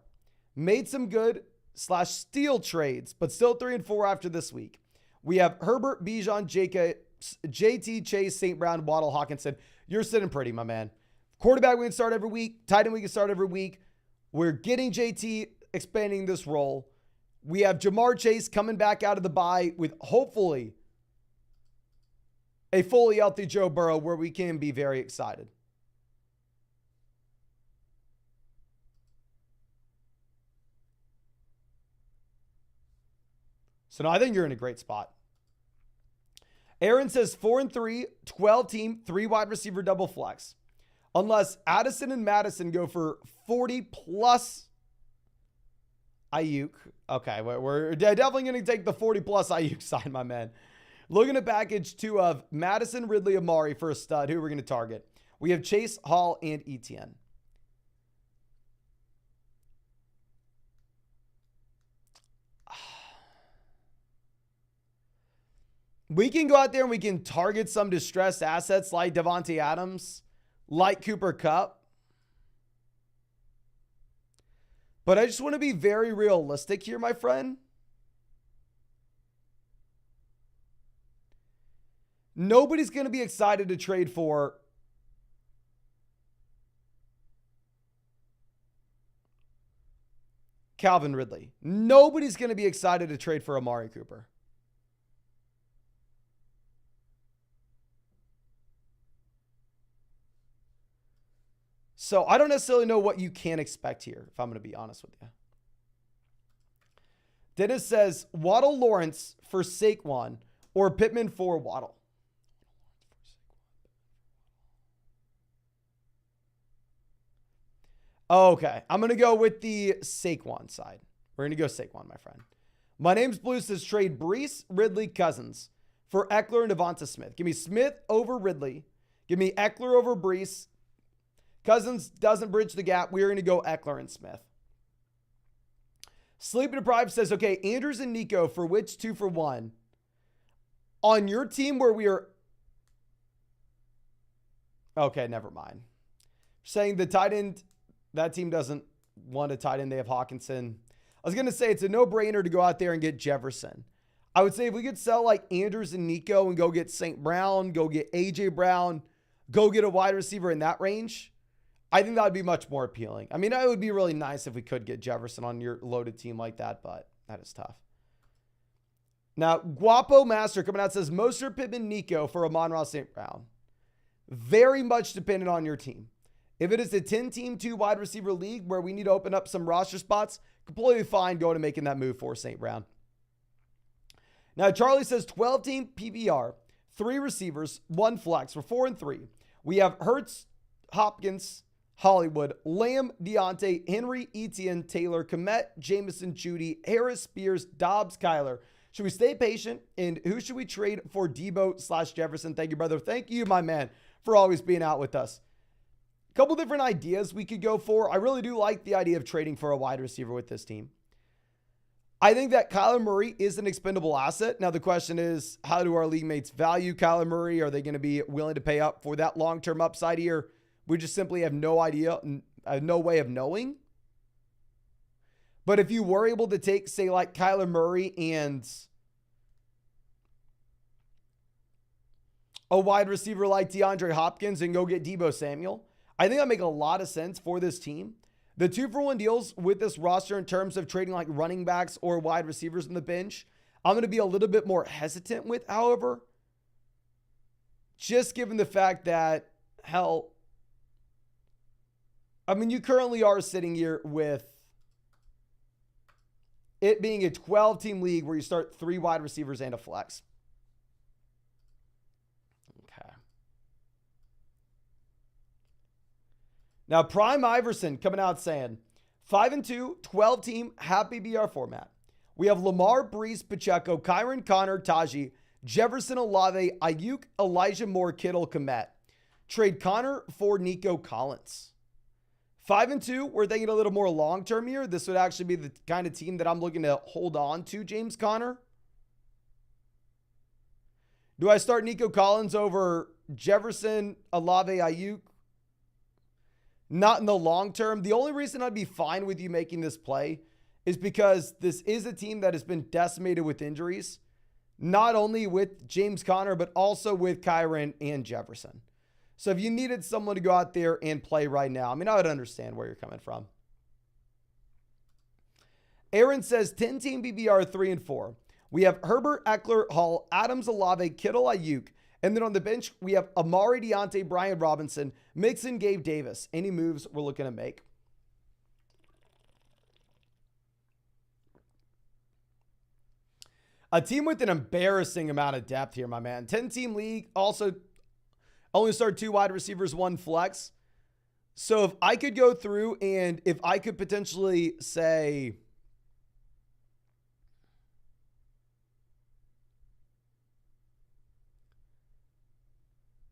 made some good / steal trades, but still 3 and 4 after this week. We have Herbert, Bijan, JT, Chase, St. Brown, Waddle, Hawkinson. You're sitting pretty, my man. Quarterback we can start every week. Tight end we can start every week. We're getting JT expanding this role. We have Jamar Chase coming back out of the bye with hopefully a fully healthy Joe Burrow where we can be very excited. So So no, I think you're in a great spot. Aaron says 4-3, 12 team, 3 wide receiver double flex. Unless Addison and Madison go for 40 plus Ayuk. Okay, we're definitely going to take the 40 plus Ayuk side, my man. Looking at package 2 of Madison, Ridley, Amari for a stud. Who are we going to target? We have Chase, Hall, and Etienne. We can go out there and we can target some distressed assets like Devontae Adams, like Cooper Kupp. But I just want to be very realistic here, my friend. Nobody's going to be excited to trade for Calvin Ridley. Nobody's going to be excited to trade for Amari Cooper. So I don't necessarily know what you can expect here, if I'm going to be honest with you. Dennis says Waddle Lawrence for Saquon or Pittman for Waddle. Okay, I'm going to go with the Saquon side. We're going to go Saquon, my friend. My name's Blue says trade Breece, Ridley, Cousins for Eckler and Devonta Smith. Give me Smith over Ridley. Give me Eckler over Breece. Cousins doesn't bridge the gap. We're going to go Eckler and Smith. Sleep Deprived says, okay, Andrews and Nico for which 2 for 1? On your team where we are... Okay, never mind. Saying the tight end, that team doesn't want a tight end. They have Hawkinson. I was going to say it's a no-brainer to go out there and get Jefferson. I would say if we could sell like Andrews and Nico and go get St. Brown, go get A.J. Brown, go get a wide receiver in that range, I think that would be much more appealing. I mean, it would be really nice if we could get Jefferson on your loaded team like that, but that is tough. Now, Guapo Master coming out says, Mostert, Pittman, Nico for Amon-Ra St. Brown. Very much dependent on your team. If it is a 10-team, 2 wide receiver league where we need to open up some roster spots, completely fine going and making that move for St. Brown. Now, Charlie says 12-team PPR, 3 receivers, 1 flex. We're 4-3. We have Hurts, Hopkins, Hollywood, Lamb, Deontay, Henry, Etienne, Taylor, Komet, Jameson, Judy, Harris, Spears, Dobbs, Kyler. Should we stay patient? And who should we trade for Debo/Jefferson? Thank you, brother. Thank you, my man, for always being out with us. A couple different ideas we could go for. I really do like the idea of trading for a wide receiver with this team. I think that Kyler Murray is an expendable asset. Now, the question is, how do our league mates value Kyler Murray? Are they going to be willing to pay up for that long-term upside here? We just simply have no idea, no way of knowing. But if you were able to take, say, like Kyler Murray and a wide receiver like DeAndre Hopkins and go get Deebo Samuel, I think that make a lot of sense for this team. The 2-for-1 deals with this roster in terms of trading like running backs or wide receivers on the bench, I'm going to be a little bit more hesitant with, however, just given the fact that, hell, I mean, you currently are sitting here with it being a 12-team league where you start 3 wide receivers and a flex. Okay. Now, Prime Iverson coming out saying, 5-2, 12-team, happy BR format. We have Lamar, Brees, Pacheco, Kyron, Connor, Tajee, Jefferson, Olave, Ayuk, Elijah Moore, Kittle, Komet. Trade Connor for Nico Collins. 5-2, we're thinking a little more long-term here. This would actually be the kind of team that I'm looking to hold on to, James Conner. Do I start Nico Collins over Jefferson, Olave, Ayuk? Not in the long term. The only reason I'd be fine with you making this play is because this is a team that has been decimated with injuries, not only with James Conner, but also with Kyron and Jefferson. So if you needed someone to go out there and play right now, I mean, I would understand where you're coming from. Aaron says 10-team BBR 3-4. We have Herbert, Eckler, Hall, Adams, Olave, Kittle, Ayuk. And then on the bench, we have Amari, Deontay, Brian Robinson, Mixon, Gabe Davis. Any moves we're looking to make? A team with an embarrassing amount of depth here, my man. 10-team league, also only start 2 wide receivers, 1 flex. So if I could go through and if I could potentially say,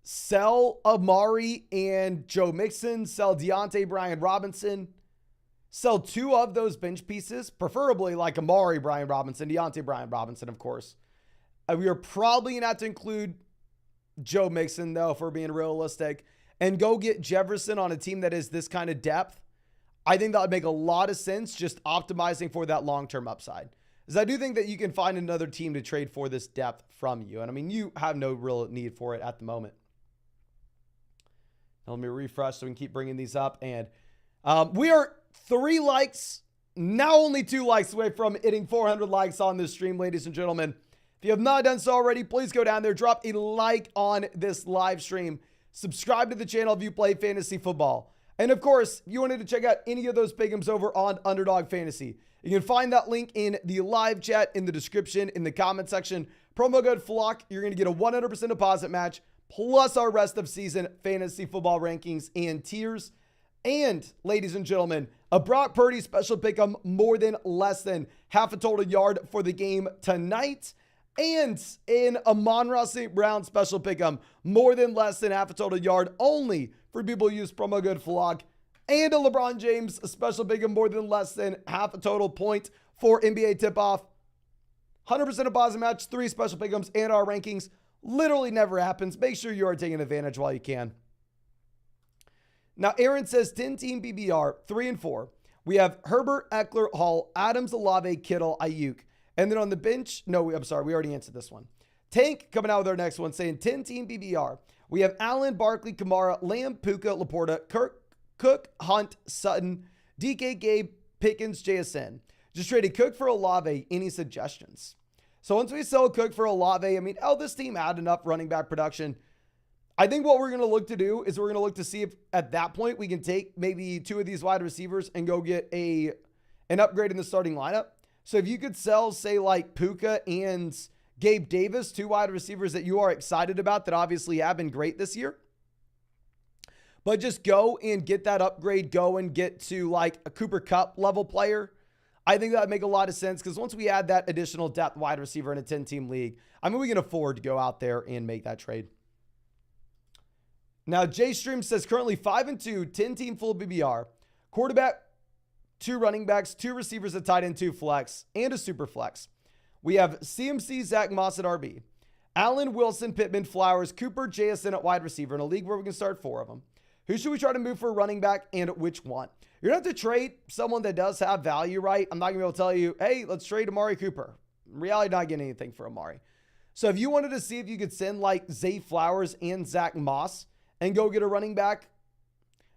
sell Amari and Joe Mixon, sell Deontay Brian Robinson, sell 2 of those bench pieces, preferably like Amari Brian Robinson, Deontay Brian Robinson, of course. We are probably going to have to include Joe Mixon, though, if we're being realistic, and go get Jefferson on a team that is this kind of depth. I think that would make a lot of sense, just optimizing for that long-term upside. Because I do think that you can find another team to trade for this depth from you. And I mean, you have no real need for it at the moment. Now, let me refresh so we can keep bringing these up. And we are 3 likes, now only 2 likes away from hitting 400 likes on this stream, ladies and gentlemen. If you have not done so already, please go down there, drop a like on this live stream. Subscribe to the channel if you play fantasy football. And of course, if you wanted to check out any of those pick'ems over on Underdog Fantasy, you can find that link in the live chat, in the description, in the comment section. Promo code FLOCK, you're going to get a 100% deposit match, plus our rest of season fantasy football rankings and tiers. And, ladies and gentlemen, a Brock Purdy special pick'em more than less than half a total yard for the game tonight. And in a Amon-Ra St. Brown special pick'em, more than less than half a total yard only for people who use promo code FLOG. And a LeBron James special pick'em, more than less than half a total point for NBA tip-off. 100% deposit match, 3 special pick'ems, and our rankings. Literally never happens. Make sure you are taking advantage while you can. Now, Aaron says 10-team BBR, 3 and 4. We have Herbert, Eckler, Hall, Adams, Olave, Kittle, Ayuk. And then on the bench, no, I'm sorry, we already answered this one. Tank coming out with our next one saying 10-team BBR. We have Allen, Barkley, Kamara, Lamb, Puka, Laporta, Cook, Hunt, Sutton, DK, Gabe, Pickens, JSN. Just traded Cook for Olave. Any suggestions? So once we sell Cook for Olave, I mean, this team had enough running back production. I think what we're going to look to do is we're going to look to see if at that point we can take maybe 2 of these wide receivers and go get an upgrade in the starting lineup. So if you could sell, say, like Puka and Gabe Davis, 2 wide receivers that you are excited about that obviously have been great this year, but just go and get that upgrade, go and get to like a Cooper Kupp level player. I think that would make a lot of sense because once we add that additional depth wide receiver in a 10-team league, I mean, we can afford to go out there and make that trade. Now, Jay Stream says currently 5 and 2, 10-team full BBR, quarterback, 2 running backs, 2 receivers at tight end, 2 flex, and a super flex. We have CMC, Zach Moss at RB, Allen, Wilson, Pittman, Flowers, Cooper, JSN at wide receiver in a league where we can start 4 of them. Who should we try to move for a running back and which one? You're going to have to trade someone that does have value, right? I'm not going to be able to tell you, hey, let's trade Amari Cooper. In reality, not getting anything for Amari. So if you wanted to see if you could send like Zay Flowers and Zach Moss and go get a running back,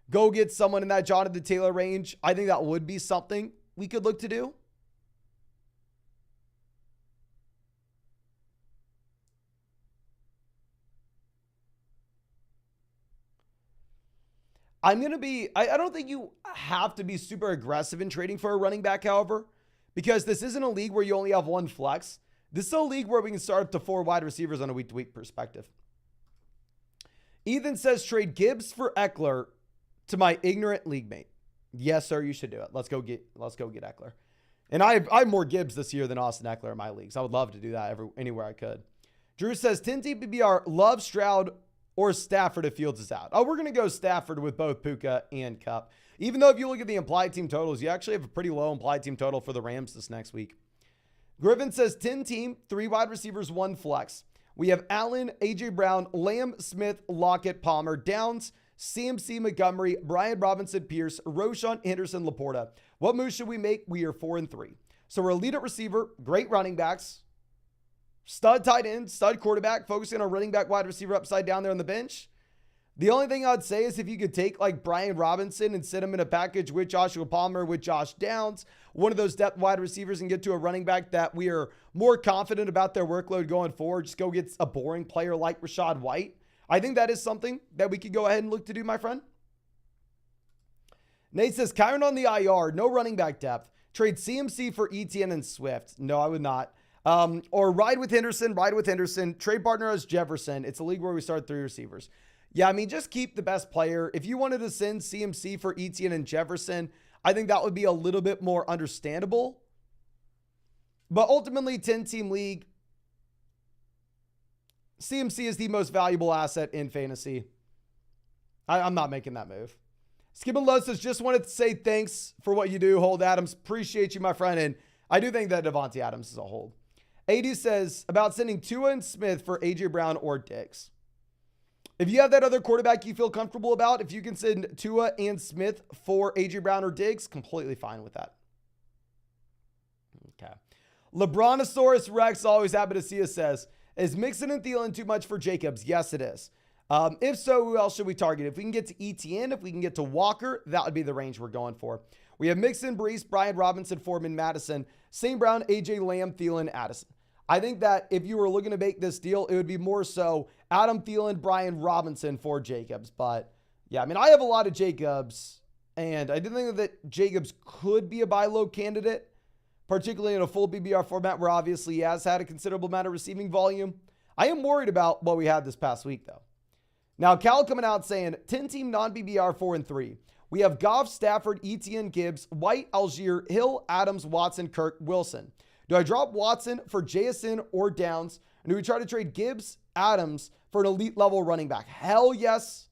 go get someone in that Jonathan Taylor range, I think that would be something we could look to do. I don't think you have to be super aggressive in trading for a running back, however, because this isn't a league where you only have 1 flex. This is a league where we can start up to 4 wide receivers on a week-to-week perspective. Ethan says trade Gibbs for Eckler to my ignorant league mate. Yes, sir, you should do it. Let's go get Eckler. And I have more Gibbs this year than Austin Eckler in my leagues. I would love to do that anywhere I could. Drew says 10-team BBR, love Stroud or Stafford if Fields is out. Oh, we're going to go Stafford with both Puka and Kupp. Even though if you look at the implied team totals, you actually have a pretty low implied team total for the Rams this next week. Griffin says 10-team, 3 wide receivers, 1 flex. We have Allen, A.J. Brown, Lamb, Smith, Lockett, Palmer, Downs, CMC, Montgomery, Brian Robinson, Pierce, Roshan, Henderson, Laporta. What moves should we make? We are 4 and 3. So we're elite at receiver, great running backs, stud tight end, stud quarterback, focusing on running back, wide receiver upside down there on the bench. The only thing I'd say is if you could take like Brian Robinson and sit him in a package with Joshua Palmer, with Josh Downs, one of those depth wide receivers, and get to a running back that we are more confident about their workload going forward, just go get a boring player like Rachaad White. I think that is something that we could go ahead and look to do, my friend. Nate says, Kyron on the IR, no running back depth. Trade CMC for ETN and Swift. No, I would not. Or ride with Henderson. Trade partner as Jefferson. It's a league where we start 3 receivers. Yeah, I mean, just keep the best player. If you wanted to send CMC for Etienne and Jefferson, I think that would be a little bit more understandable. But ultimately, 10-team league, CMC is the most valuable asset in fantasy. I'm not making that move. Skip and Low says, just wanted to say thanks for what you do, Hold Adams. Appreciate you, my friend. And I do think that Devontae Adams is a hold. AD says, about sending Tua and Smith for A.J. Brown or Diggs. If you have that other quarterback you feel comfortable about, if you can send Tua and Smith for A.J. Brown or Diggs, completely fine with that. Okay. LeBronosaurus Rex, always happy to see us, says, is Mixon and Thielen too much for Jacobs? Yes, it is. If so, who else should we target? If we can get to Etienne, if we can get to Walker, that would be the range we're going for. We have Mixon, Brees, Bryant, Robinson, Foreman, Madison, St. Brown, A.J. Lamb, Thielen, Addison. I think that if you were looking to make this deal, it would be more so Adam Thielen, Brian Robinson for Jacobs. But yeah, I mean, I have a lot of Jacobs, and I do think that Jacobs could be a buy low candidate, particularly in a full BBR format where obviously he has had a considerable amount of receiving volume. I am worried about what we had this past week, though. Now, Cal coming out saying 10-team non-BBR 4-3. We have Goff, Stafford, Etienne, Gibbs, White, Algier, Hill, Adams, Watson, Kirk, Wilson. Do I drop Watson for JSN or Downs? And do we try to trade Gibbs, Adams for an elite level running back? Hell yes.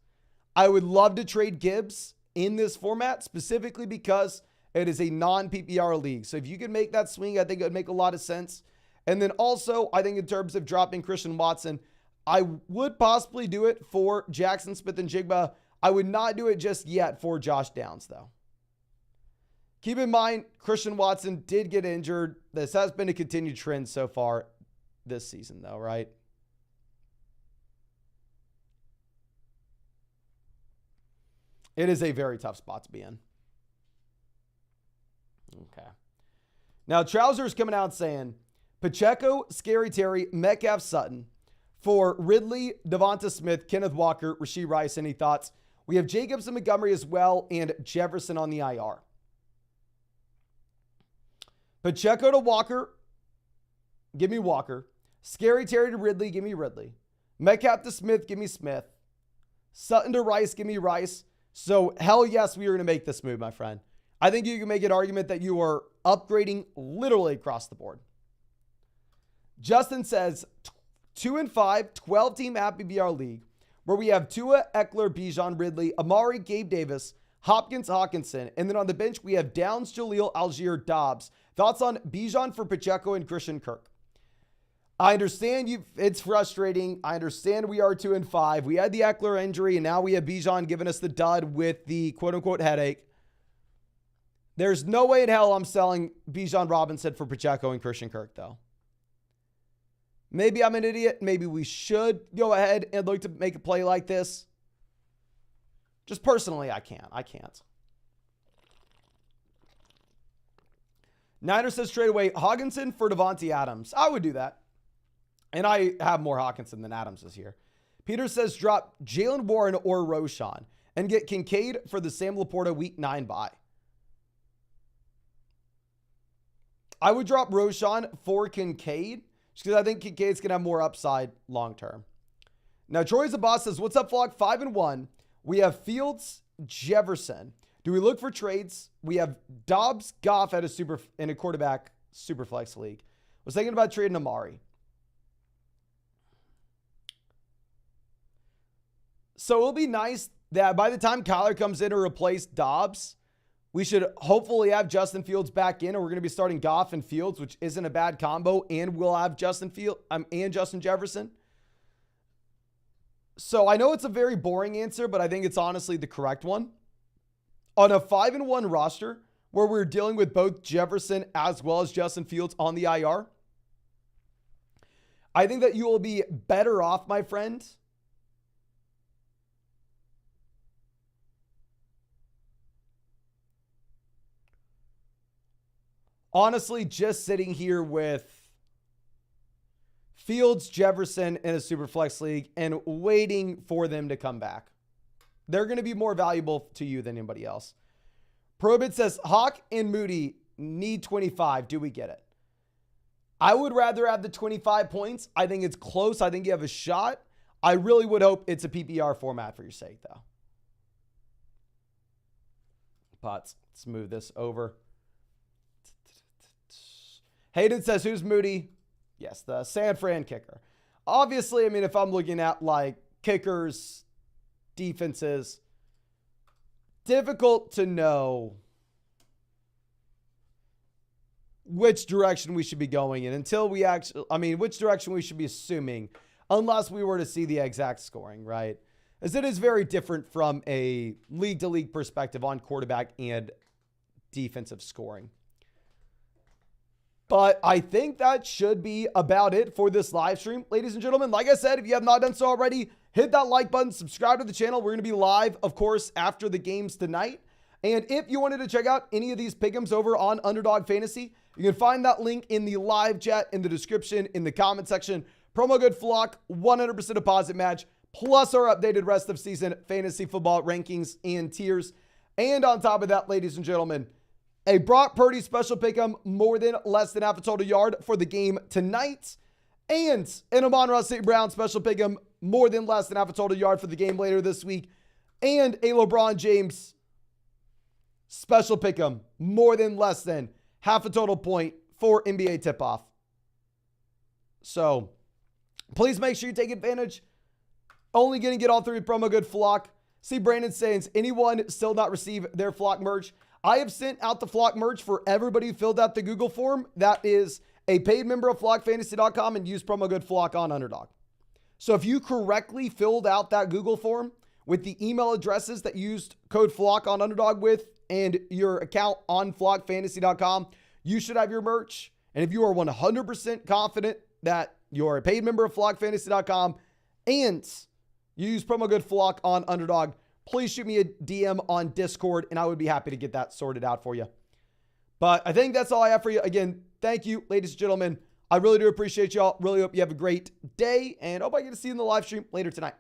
I would love to trade Gibbs in this format, specifically because it is a non-PPR league. So if you can make that swing, I think it would make a lot of sense. And then also, I think in terms of dropping Christian Watson, I would possibly do it for Jackson Smith and Jigba. I would not do it just yet for Josh Downs, though. Keep in mind, Christian Watson did get injured. This has been a continued trend so far this season, though, right? It is a very tough spot to be in. Okay. Now, Trousers coming out saying, Pacheco, Scary Terry, Metcalf, Sutton for Ridley, Devonta Smith, Kenneth Walker, Rashee Rice. Any thoughts? We have Jacobs and Montgomery as well, and Jefferson on the IR. Pacheco to Walker, give me Walker. Scary Terry to Ridley, give me Ridley. Metcalf to Smith, give me Smith. Sutton to Rice, give me Rice. So hell yes, we are going to make this move, my friend. I think you can make an argument that you are upgrading literally across the board. Justin says 2-5, 12-team Happy BR League, where we have Tua, Eckler, Bijan, Ridley, Amari, Gabe Davis, Hopkins, Hawkinson. And then on the bench, we have Downs, Jaleel, Algier, Dobbs. Thoughts on Bijan for Pacheco and Christian Kirk? I understand it's frustrating. I understand we are 2-5. We had the Eckler injury, and now we have Bijan giving us the dud with the quote-unquote headache. There's no way in hell I'm selling Bijan Robinson for Pacheco and Christian Kirk, though. Maybe I'm an idiot. Maybe we should go ahead and look to make a play like this. Just personally, I can't. Niner says straight away, Hawkinson for Devontae Adams. I would do that. And I have more Hawkinson than Adams this year. Peter says drop Jalen Warren or Roshan and get Kincaid for the Sam Laporta week 9 bye. I would drop Roshan for Kincaid just because I think Kincaid's going to have more upside long term. Now, Troy Zabas says, what's up, Vlog? 5-1. We have Fields, Jefferson. Do we look for trades? We have Dobbs, Goff in a quarterback super flex league. Was thinking about trading Amari. So it'll be nice that by the time Kyler comes in to replace Dobbs, we should hopefully have Justin Fields back in, and we're going to be starting Goff and Fields, which isn't a bad combo, and we'll have Justin Jefferson. So I know it's a very boring answer, but I think it's honestly the correct one. On a 5-1 roster where we're dealing with both Jefferson as well as Justin Fields on the IR, I think that you will be better off, my friend, honestly just sitting here with Fields, Jefferson in a super flex league and waiting for them to come back. They're going to be more valuable to you than anybody else. Probit says, Hawk and Moody need 25. Do we get it? I would rather have the 25 points. I think it's close. I think you have a shot. I really would hope it's a PPR format for your sake, though. Pots, let's move this over. Hayden says, who's Moody? Yes, the San Fran kicker. Obviously, I mean, if I'm looking at like kickers, defenses, difficult to know which direction we should be going in until we actually, I mean, which direction we should be assuming, unless we were to see the exact scoring, right? As it is very different from a league-to-league perspective on quarterback and defensive scoring. But I think that should be about it for this live stream. Ladies and gentlemen, like I said, if you have not done so already, hit that like button, subscribe to the channel. We're going to be live, of course, after the games tonight. And if you wanted to check out any of these pick'ems over on Underdog Fantasy, you can find that link in the live chat, in the description, in the comment section. Promo code FLOCK, 100% deposit match, plus our updated rest of season fantasy football rankings and tiers. And on top of that, ladies and gentlemen, a Brock Purdy special pick'em, more than less than half a total yard for the game tonight. And an Amon-Ra St. Brown special pick'em, more than less than half a total yard for the game later this week. And a LeBron James special pick'em, more than less than half a total point for NBA tip-off. So please make sure you take advantage. Only going to get all three with promo code FLOCK. See Brandon saying, anyone still not receive their Flock merch? I have sent out the Flock merch for everybody who filled out the Google form. That is a paid member of flockfantasy.com and use promo code FLOCK on Underdog. So if you correctly filled out that Google form with the email addresses that used code FLOCK on Underdog with and your account on flockfantasy.com, you should have your merch. And if you are 100% confident that you're a paid member of flockfantasy.com and you use promo code FLOCK on Underdog, please shoot me a DM on Discord, and I would be happy to get that sorted out for you. But I think that's all I have for you. Again, thank you, ladies and gentlemen. I really do appreciate y'all. Really hope you have a great day, and hope I get to see you in the live stream later tonight.